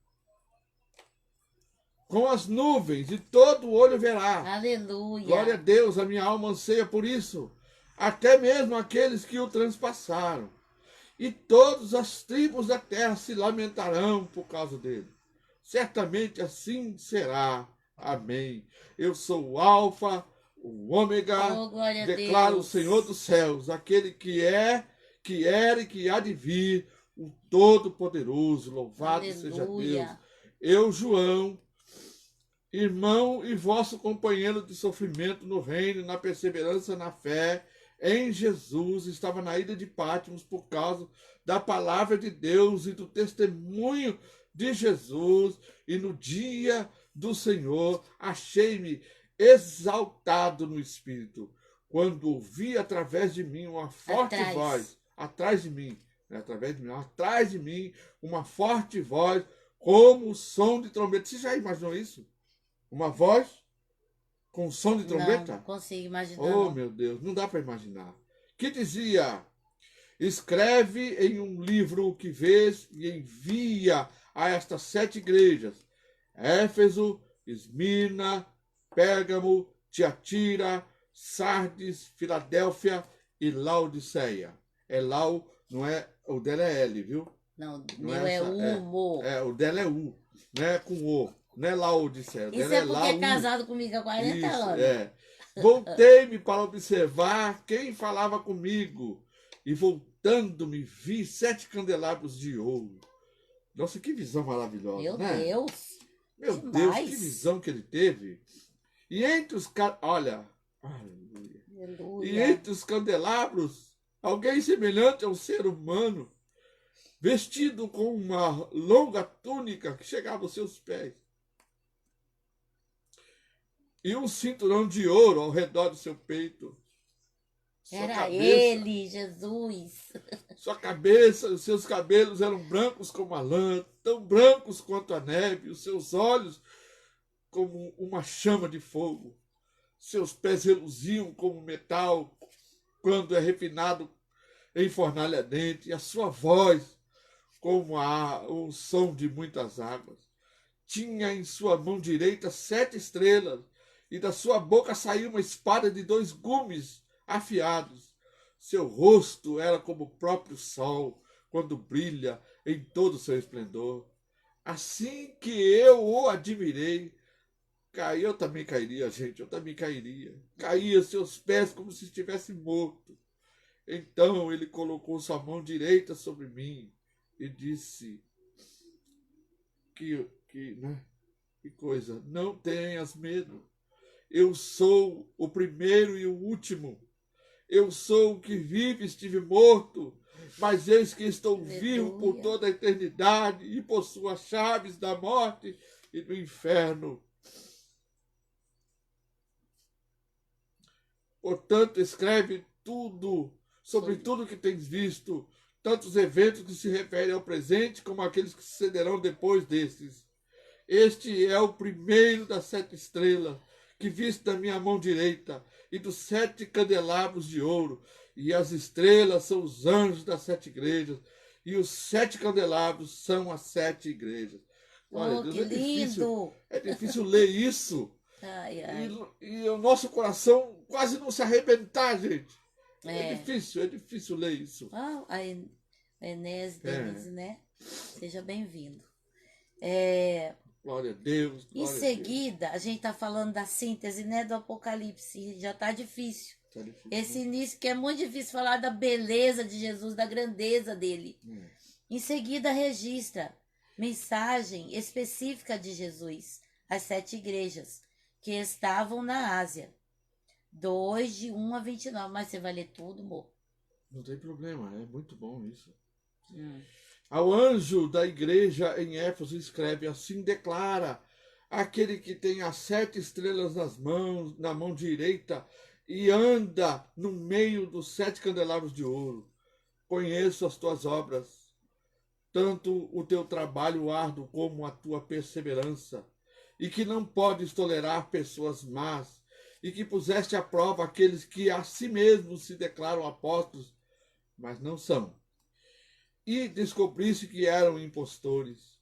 com as nuvens e todo olho verá. Aleluia. Glória a Deus, a minha alma anseia por isso. Até mesmo aqueles que o transpassaram. E todas as tribos da terra se lamentarão por causa dele. Certamente assim será. Amém. Eu sou o Alfa, o Ômega, Oh, glória a declara Deus. o Senhor dos céus, aquele que é, que era e que há de vir, o Todo-Poderoso. Louvado seja Deus. Aleluia. Eu, João, irmão e vosso companheiro de sofrimento no reino, na perseverança na fé, em Jesus, estava na ilha de Patmos por causa da palavra de Deus e do testemunho de Jesus, e no dia do Senhor achei-me exaltado no Espírito, quando ouvi através de mim uma forte voz, atrás de mim, uma forte voz, como o som de trombeta. Você já imaginou isso? Uma voz com som de trombeta? Não consigo imaginar. Oh, não. meu Deus, não dá para imaginar. Que dizia: escreve em um livro o que vês e envia a estas 7 igrejas: Éfeso, Esmirna, Pérgamo, Tiatira, Sardes, Filadélfia e Laodiceia. É Lau, não é, o dela é L, viu? Não, Não meu é essa, Humo. o dela é U, não é com O, não é Laodiceia. O Isso dela é porque é Lau. casado comigo há 40 Isso, anos. Voltei-me para observar quem falava comigo, e voltando-me vi 7 candelabros de ouro. Nossa, que visão maravilhosa, Meu né? Deus. Meu demais. Deus, que visão que ele teve. E entre os olha, aleluia. E Aleluia. entre os candelabros, alguém semelhante ao ser humano, vestido com uma longa túnica que chegava aos seus pés, e um cinturão de ouro ao redor do seu peito. Era ele, Jesus. Sua cabeça, os seus cabelos eram brancos como a lã, tão brancos quanto a neve, os seus olhos como uma chama de fogo. Seus pés reluziam como metal quando é refinado em fornalha ardente, e a sua voz como o som de muitas águas. Tinha em sua mão direita 7 estrelas, e da sua boca saiu uma espada de 2 gumes afiados. Seu rosto era como o próprio sol, quando brilha em todo o seu esplendor. Assim que eu o admirei, eu também cairia, gente, eu também cairia. Caía seus pés como se estivesse morto. Então ele colocou sua mão direita sobre mim e disse: que coisa, não tenhas medo. Eu sou o primeiro e o último. Eu sou o que vive, estive morto, mas eis que estou vivo por toda a eternidade e possuo as chaves da morte e do inferno. Portanto, escreve tudo, sobre tudo que tens visto, tanto os eventos que se referem ao presente como aqueles que sucederão depois destes. Este é o primeiro das 7 estrelas que viste da minha mão direita, e dos 7 candelabros de ouro, e as estrelas são os anjos das 7 igrejas, e os 7 candelabros são as 7 igrejas. Olha, Deus, que lindo! É difícil ler isso. Ai, ai. E o nosso coração quase não se arrebentar, gente. É difícil ler isso. Ah, a Enéas Denise, né? Seja bem-vindo. Glória a Deus. Em seguida, a gente está falando da síntese, né, do Apocalipse. Já está difícil. Esse início que é muito difícil falar da beleza de Jesus, da grandeza dele. Em seguida, registra mensagem específica de Jesus às 7 igrejas. que estavam na Ásia. 2, de 1 a 29. Mas você vai ler tudo, amor? Não tem problema, é muito bom isso. Hum. Ao anjo da igreja em Éfeso escreve, assim declara aquele que tem as 7 estrelas na mão direita e anda no meio dos 7 candelabros de ouro. Conheço as tuas obras, tanto o teu trabalho árduo como a tua perseverança, e que não podes tolerar pessoas más, e que puseste à prova aqueles que a si mesmos se declaram apóstolos, mas não são. E descobriste que eram impostores.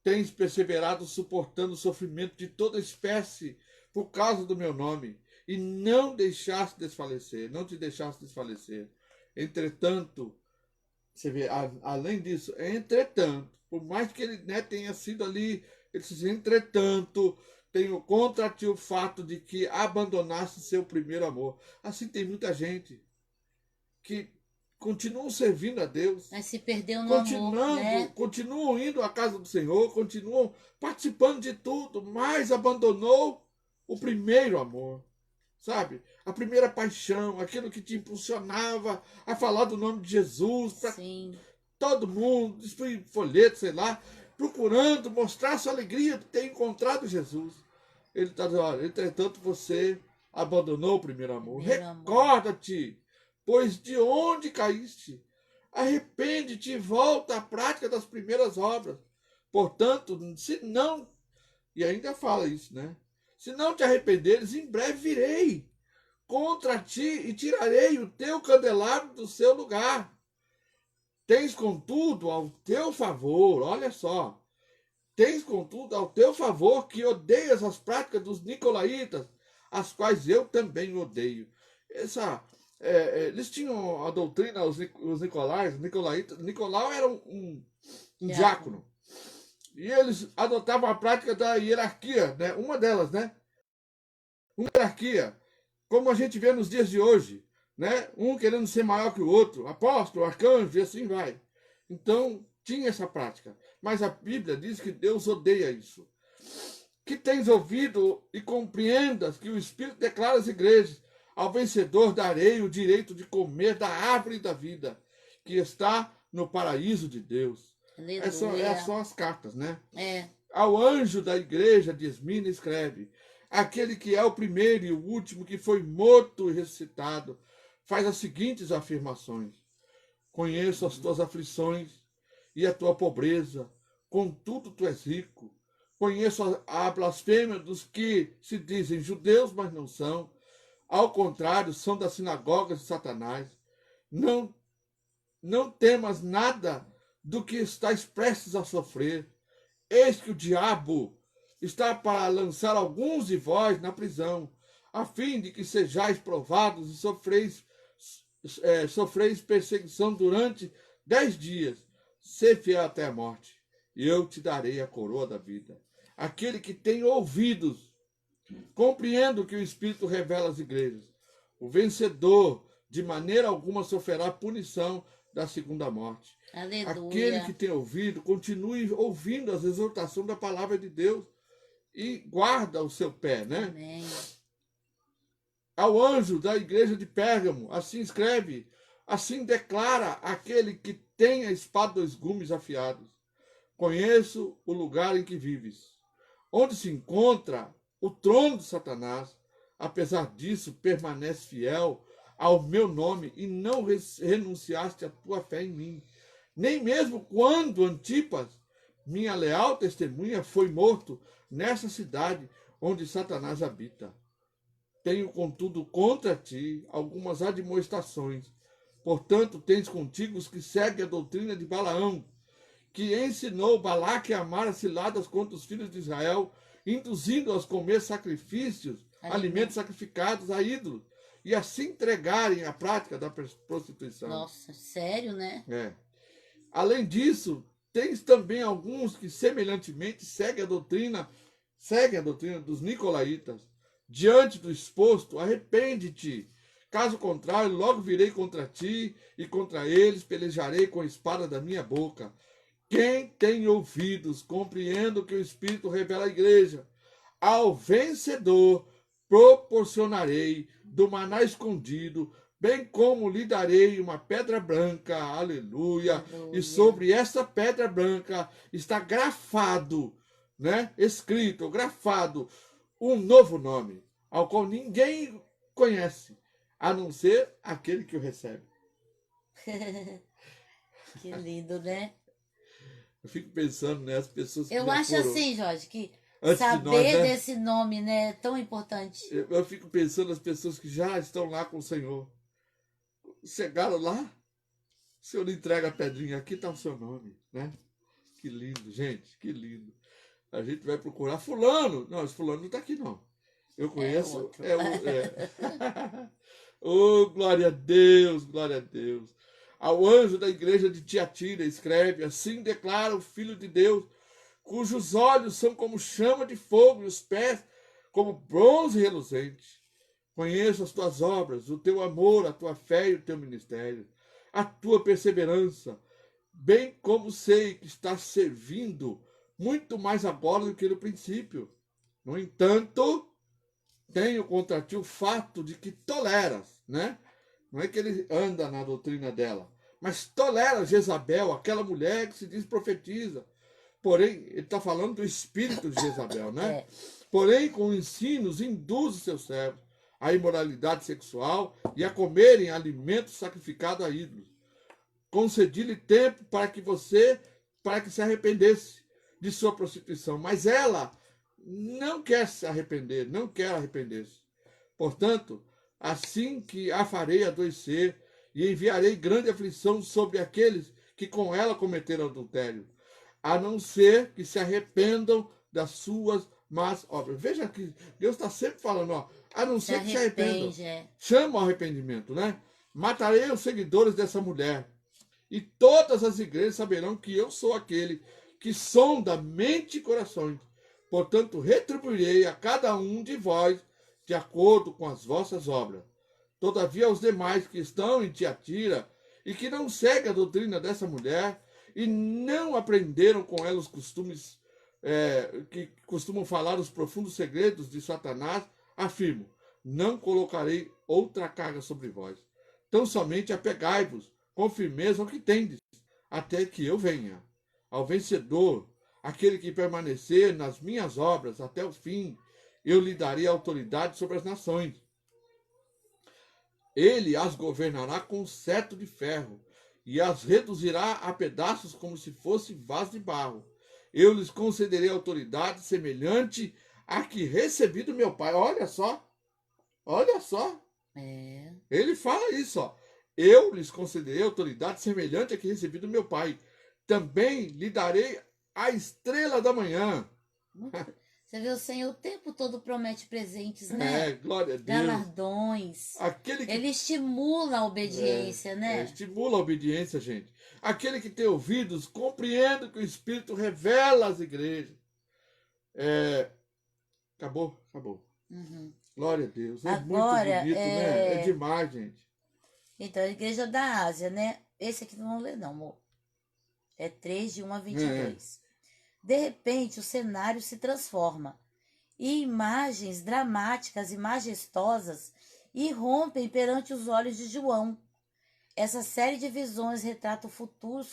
Tens perseverado suportando o sofrimento de toda espécie por causa do meu nome, e não deixaste desfalecer, não te deixaste desfalecer. Entretanto, você vê, além disso, entretanto, por mais que ele, né, tenha sido ali, ele diz, entretanto, tenho contra ti o fato de que abandonaste seu primeiro amor. Assim tem muita gente que continuam servindo a Deus, Mas se perdeu no amor, né? continuam indo à casa do Senhor, continuam participando de tudo, mas abandonou o primeiro amor, sabe? A primeira paixão, aquilo que te impulsionava a falar do nome de Jesus para todo mundo, distribuir folhetos, sei lá, procurando mostrar sua alegria de ter encontrado Jesus. Ele está dizendo, olha, entretanto você abandonou o primeiro amor. Recorda-te, pois de onde caíste? Arrepende-te e volta à prática das primeiras obras. Portanto, se não, e ainda fala isso, né? Se não te arrependeres, em breve virei contra ti e tirarei o teu candelabro do seu lugar. Tens, contudo, ao teu favor, olha só, tens, contudo, ao teu favor que odeias as práticas dos nicolaítas, as quais eu também odeio. Eles tinham a doutrina, os nicolaítas. Nicolau era um diácono. E eles adotavam a prática da hierarquia, né? Uma delas, né? Uma hierarquia, como a gente vê nos dias de hoje, né? Um querendo ser maior que o outro, apóstolo, arcanjo, e assim vai. Então, tinha essa prática. Mas a Bíblia diz que Deus odeia isso. Que tens ouvido e compreendas que o Espírito declara às igrejas: ao vencedor darei o direito de comer da árvore da vida, que está no paraíso de Deus. Essas são as cartas, né? Ao anjo da igreja de Esmina escreve: aquele que é o primeiro e o último, que foi morto e ressuscitado, faz as seguintes afirmações: conheço as tuas aflições e a tua pobreza, contudo tu és rico. Conheço a blasfêmia dos que se dizem judeus, mas não são. Ao contrário, são das sinagogas de Satanás. Não temas nada do que estás prestes a sofrer. Eis que o diabo está para lançar alguns de vós na prisão, a fim de que sejais provados e sofreis perseguição durante 10 dias. Sê fiel até a morte, e eu te darei a coroa da vida. Aquele que tem ouvidos, compreenda o que o Espírito revela às igrejas. O vencedor, de maneira alguma, sofrerá punição da segunda morte. Aleluia. Aquele que tem ouvido, continue ouvindo as exortações da palavra de Deus e guarda o seu pé, né? Amém. Ao anjo da igreja de Pérgamo, assim escreve, assim declara aquele que tem a espada dos gumes afiados: conheço o lugar em que vives, onde se encontra o trono de Satanás. Apesar disso, permanece fiel ao meu nome e não renunciaste à tua fé em mim. Nem mesmo quando Antipas, minha leal testemunha, foi morto nessa cidade onde Satanás habita. Tenho, contudo, contra ti algumas admoestações. Portanto, tens contigo os que seguem a doutrina de Balaão, que ensinou Balaque a amar as ciladas contra os filhos de Israel, induzindo-os a comer sacrifícios, alimentos sacrificados a ídolos, e assim entregarem a prática da prostituição. Nossa, sério, né? Além disso, tens também alguns que semelhantemente seguem a doutrina dos nicolaítas. Diante do exposto, arrepende-te. Caso contrário, logo virei contra ti e contra eles pelejarei com a espada da minha boca. Quem tem ouvidos, compreenda o que o Espírito revela à igreja. Ao vencedor proporcionarei do maná escondido, bem como lhe darei uma pedra branca, aleluia, e sobre essa pedra branca está grafado, né? Escrito, grafado, um novo nome, ao qual ninguém conhece, a não ser aquele que o recebe. Que lindo, né? Eu fico pensando, né, as pessoas que Eu já acho foram assim, Jorge, que antes de nós, saber né? desse nome, né, é tão importante. Eu fico pensando nas pessoas que já estão lá com o Senhor. Chegaram lá, o Senhor lhe entrega a pedrinha, aqui está o seu nome, né? Que lindo, gente, que lindo. A gente vai procurar fulano. Não, esse fulano não está aqui, não. Eu É conheço, outro. é o... Oh, glória a Deus, glória a Deus. Ao anjo da igreja de Tiatira escreve, assim declara o Filho de Deus, cujos olhos são como chama de fogo e os pés como bronze reluzente. Conheço as tuas obras, o teu amor, a tua fé e o teu ministério, a tua perseverança, bem como sei que estás servindo muito mais agora do que no princípio. No entanto, tenho contra ti o fato de que toleras, né? Não é que ele anda na doutrina dela, mas tolera Jezabel, aquela mulher que se diz profetiza. Porém, ele está falando do espírito de Jezabel, né? Porém, com ensinos, induz os seus servos à imoralidade sexual e a comerem alimentos sacrificados a ídolos. Concedi-lhe tempo para que se arrependesse de sua prostituição, mas ela não quer se arrepender, não quer arrepender-se. Portanto, assim que a farei adoecer e enviarei grande aflição sobre aqueles que com ela cometeram adultério, a não ser que se arrependam das suas más obras. Veja que Deus está sempre falando, ó, a não ser que se arrependam. Chama ao arrependimento, né? Matarei os seguidores dessa mulher, e todas as igrejas saberão que eu sou aquele que sonda mente e corações. Portanto, retribuirei a cada um de vós de acordo com as vossas obras. Todavia, aos demais que estão em Tiatira e que não seguem a doutrina dessa mulher e não aprenderam com ela os costumes que costumam falar os profundos segredos de Satanás, afirmo, não colocarei outra carga sobre vós. Tão somente apegai-vos com firmeza ao que tendes, até que eu venha. Ao vencedor, aquele que permanecer nas minhas obras até o fim, eu lhe darei autoridade sobre as nações. Ele as governará com cetro de ferro, e as reduzirá a pedaços como se fosse vaso de barro. Eu lhes concederei autoridade semelhante à que recebi do meu pai. Olha só, olha só. Ele fala isso, ó. Eu lhes concederei autoridade semelhante à que recebi do meu pai. Também lhe darei a estrela da manhã. Você vê, o Senhor o tempo todo promete presentes, né? Glória a Deus. Galardões. Ele estimula a obediência, né? Estimula a obediência, gente. Aquele que tem ouvidos, compreende o que o Espírito revela às igrejas. Acabou. Uhum. Glória a Deus. É agora, muito bonito, né? É demais, gente. Então, a igreja da Ásia, né? Esse aqui não vamos ler, não, amor. É 3, de 1 a 22. De repente, o cenário se transforma e imagens dramáticas e majestosas irrompem perante os olhos de João. Essa série de visões retrata o futuro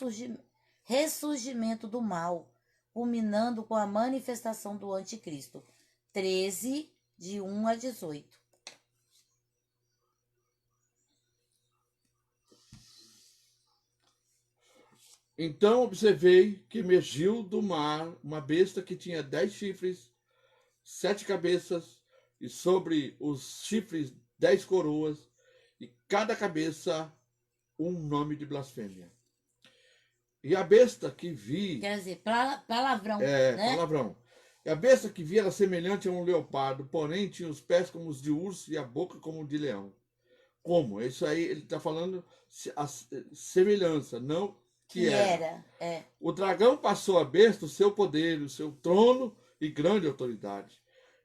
ressurgimento do mal, culminando com a manifestação do anticristo. 13, de 1 a 18. Então observei que emergiu do mar uma besta que tinha 10 chifres, 7 cabeças, e sobre os chifres 10 coroas, e cada cabeça um nome de blasfêmia. E a besta que vi... Quer dizer, palavrão, né? Palavrão. E a besta que vi era semelhante a um leopardo, porém tinha os pés como os de urso e a boca como de leão. Como? Isso aí ele está falando a semelhança, não que era. O dragão passou à besta o seu poder, o seu trono e grande autoridade.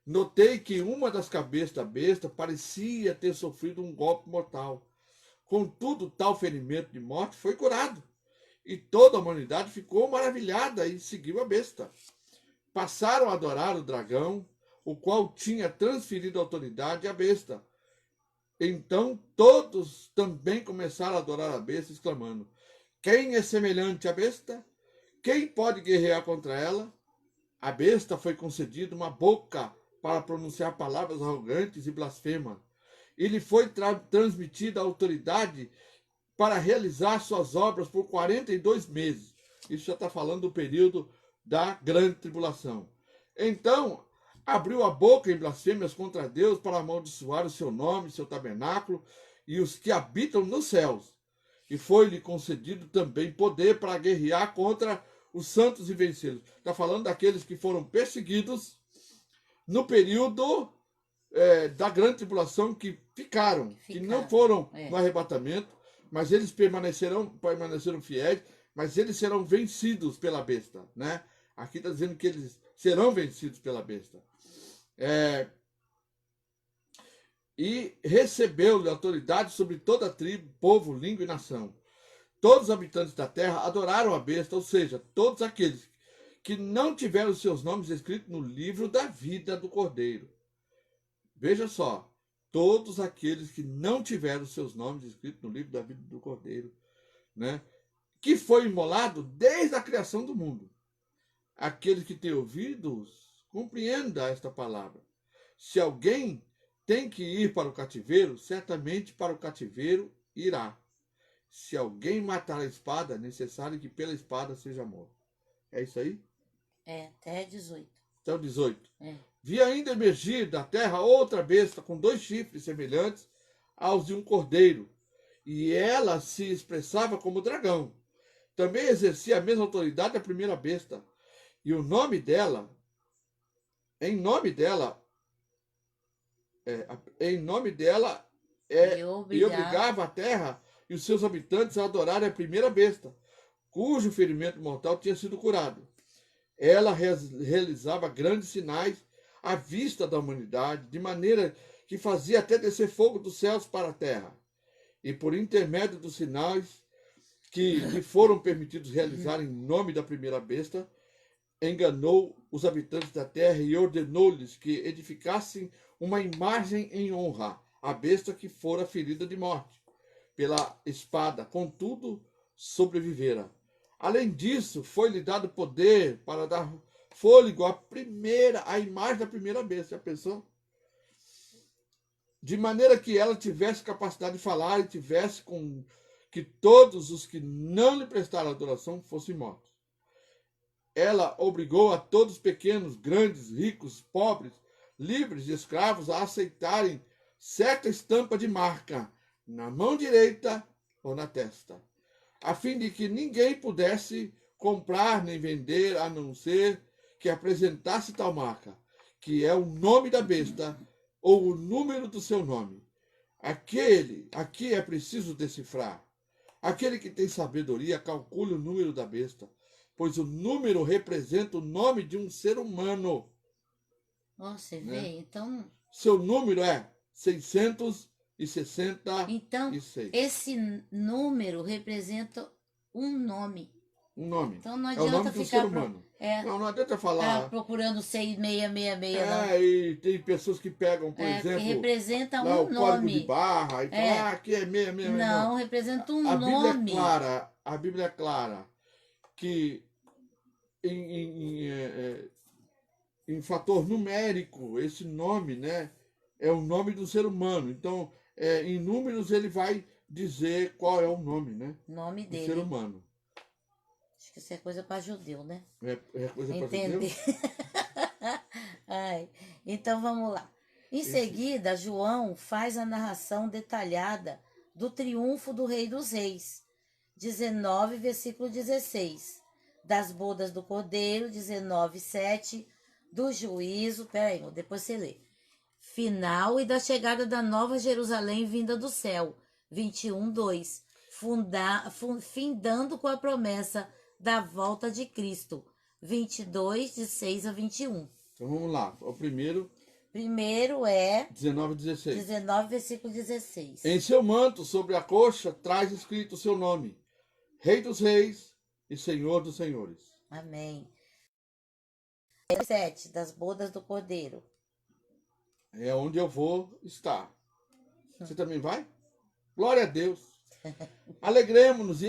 Notei que uma das cabeças da besta parecia ter sofrido um golpe mortal. Contudo, tal ferimento de morte foi curado. E toda a humanidade ficou maravilhada e seguiu a besta. Passaram a adorar o dragão, o qual tinha transferido a autoridade à besta. Então todos também começaram a adorar a besta, exclamando: quem é semelhante à besta? Quem pode guerrear contra ela? A besta foi concedida uma boca para pronunciar palavras arrogantes e blasfemas. E lhe foi transmitida a autoridade para realizar suas obras por 42 meses. Isso já está falando do período da grande tribulação. Então, abriu a boca em blasfêmias contra Deus para amaldiçoar o seu nome, seu tabernáculo e os que habitam nos céus. E foi-lhe concedido também poder para guerrear contra os santos e vencê-los. Está falando daqueles que foram perseguidos no período da grande tribulação, que ficaram, que não foram no arrebatamento, mas eles permaneceram fiéis, mas eles serão vencidos pela besta, né? Aqui está dizendo que eles serão vencidos pela besta. E recebeu-lhe autoridade sobre toda a tribo, povo, língua e nação. Todos os habitantes da terra adoraram a besta, ou seja, todos aqueles que não tiveram seus nomes escritos no livro da vida do Cordeiro. Veja só, todos aqueles que não tiveram seus nomes escritos no livro da vida do Cordeiro, né? Que foi imolado desde a criação do mundo. Aqueles que têm ouvidos, compreenda esta palavra. Se alguém tem que ir para o cativeiro, certamente para o cativeiro irá. Se alguém matar a espada, é necessário que pela espada seja morto. É isso aí? Até 18. Até o 18. Vi ainda emergir da terra outra besta com 2 chifres semelhantes aos de um cordeiro, e ela se expressava como dragão. Também exercia a mesma autoridade da primeira besta, e o nome dela, e obrigava a terra e os seus habitantes a adorarem a primeira besta, cujo ferimento mortal tinha sido curado. Ela realizava grandes sinais à vista da humanidade, de maneira que fazia até descer fogo dos céus para a terra. E por intermédio dos sinais que lhe foram permitidos realizar em nome da primeira besta, enganou os habitantes da terra e ordenou-lhes que edificassem uma imagem em honra à besta que fora ferida de morte pela espada, contudo sobrevivera. Além disso, foi-lhe dado poder para dar fôlego à imagem da primeira besta. Já pensou? De maneira que ela tivesse capacidade de falar e tivesse com que todos os que não lhe prestaram adoração fossem mortos. Ela obrigou a todos, pequenos, grandes, ricos, pobres, livres e escravos, a aceitarem certa estampa de marca na mão direita ou na testa, a fim de que ninguém pudesse comprar nem vender, a não ser que apresentasse tal marca, que é o nome da besta ou o número do seu nome. Aqui é preciso decifrar. Aquele que tem sabedoria, calcule o número da besta, pois o número representa o nome de um ser humano. Você vê? Então... Seu número é 666. Então, esse número representa um nome. Um nome. Então não adianta é o nome do ser humano. Não adianta falar. Procurando 6666. E tem pessoas que pegam, por exemplo, que representa lá, um o nome. código de barra e falam, aqui é 666. Não, representa um nome. A Bíblia é clara que em fator numérico, esse nome, né, é o nome do ser humano. Então, em números ele vai dizer qual é o nome, né? Nome do dele. ser humano. Acho que isso é coisa para judeu, né? É coisa para judeu? Então vamos lá. Em seguida, João faz a narração detalhada do triunfo do Rei dos Reis. 19, versículo 16. Das bodas do Cordeiro, 19:7. Do juízo, depois você lê. Final e da chegada da nova Jerusalém vinda do céu, 21:2. Findando com a promessa da volta de Cristo, 22, de 6 a 21. Então vamos lá. O primeiro é 19:16. 19, versículo 16. Em seu manto, sobre a coxa, traz escrito o seu nome, Rei dos Reis e Senhor dos Senhores. Amém. 7. Das bodas do Cordeiro. é onde eu vou estar. Você também vai? Glória a Deus. Alegremos-nos e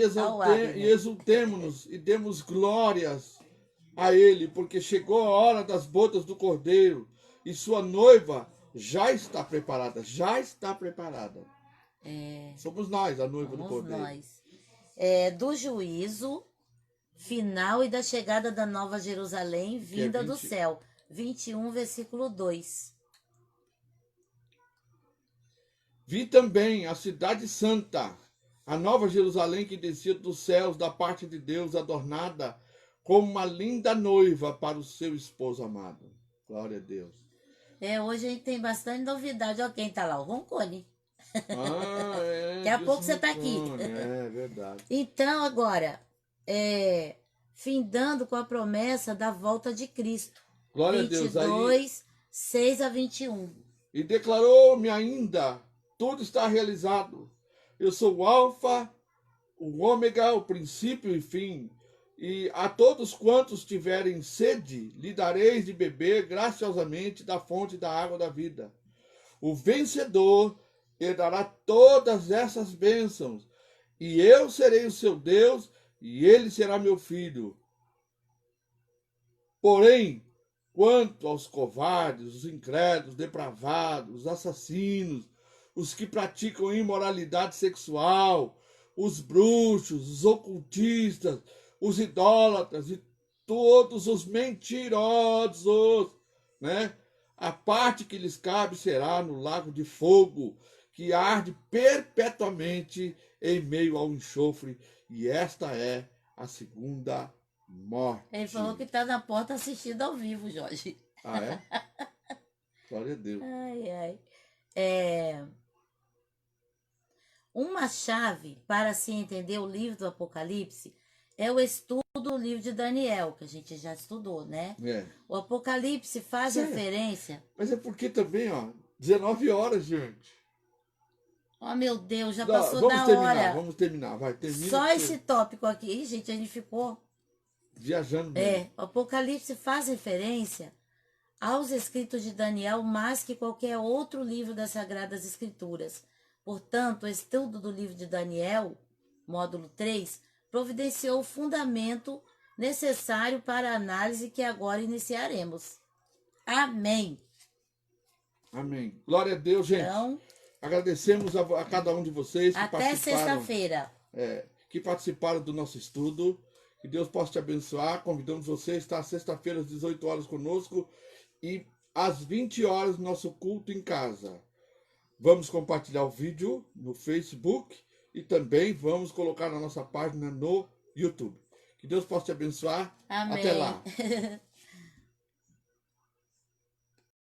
exultemos-nos e demos glórias a Ele, porque chegou a hora das bodas do Cordeiro e sua noiva já está preparada. Já está preparada. Somos nós, a noiva do Cordeiro. Nós. Do juízo final e da chegada da Nova Jerusalém, vinda do céu. 21, versículo 2. Vi também a cidade santa, a Nova Jerusalém que descia dos céus da parte de Deus, adornada como uma linda noiva para o seu esposo amado. Glória a Deus. Hoje a gente tem bastante novidade. Olha quem tá lá, o Roncone. Daqui a Deus pouco você tá aqui. É verdade. Então, agora, findando com a promessa da volta de Cristo. Glória 22, a Deus. Aí, 6 a 21. E declarou-me ainda, tudo está realizado. Eu sou o Alfa, o Ômega, o princípio e fim. E a todos quantos tiverem sede, lhe dareis de beber graciosamente da fonte da água da vida. O vencedor herdará todas essas bênçãos, e eu serei o seu Deus, e ele será meu filho. Porém, quanto aos covardes, os incrédulos, depravados, os assassinos, os que praticam imoralidade sexual, os bruxos, os ocultistas, os idólatras e todos os mentirosos, né? A parte que lhes cabe será no lago de fogo, que arde perpetuamente em meio ao enxofre, e esta é a segunda morte. Ele falou que está na porta assistindo ao vivo, Jorge. Ah, é? Glória a Deus. Ai. Uma chave para se entender o livro do Apocalipse é o estudo do livro de Daniel, que a gente já estudou, né? O Apocalipse faz referência... Mas é porque também, 19 horas, gente. Oh, meu Deus, já passou da hora. Vamos terminar, vai. Termina. Só esse tópico aqui, gente, a gente ficou... viajando. O Apocalipse faz referência aos escritos de Daniel mais que qualquer outro livro das Sagradas Escrituras. Portanto, o estudo do livro de Daniel, módulo 3, providenciou o fundamento necessário para a análise que agora iniciaremos. Amém. Amém. Glória a Deus, gente. Então, agradecemos a cada um de vocês que até sexta-feira. Que participaram do nosso estudo. Que Deus possa te abençoar. Convidamos você a estar sexta-feira às 18 horas conosco e às 20 horas nosso culto em casa. Vamos compartilhar o vídeo no Facebook e também vamos colocar na nossa página no YouTube. Que Deus possa te abençoar. Amém. Até lá.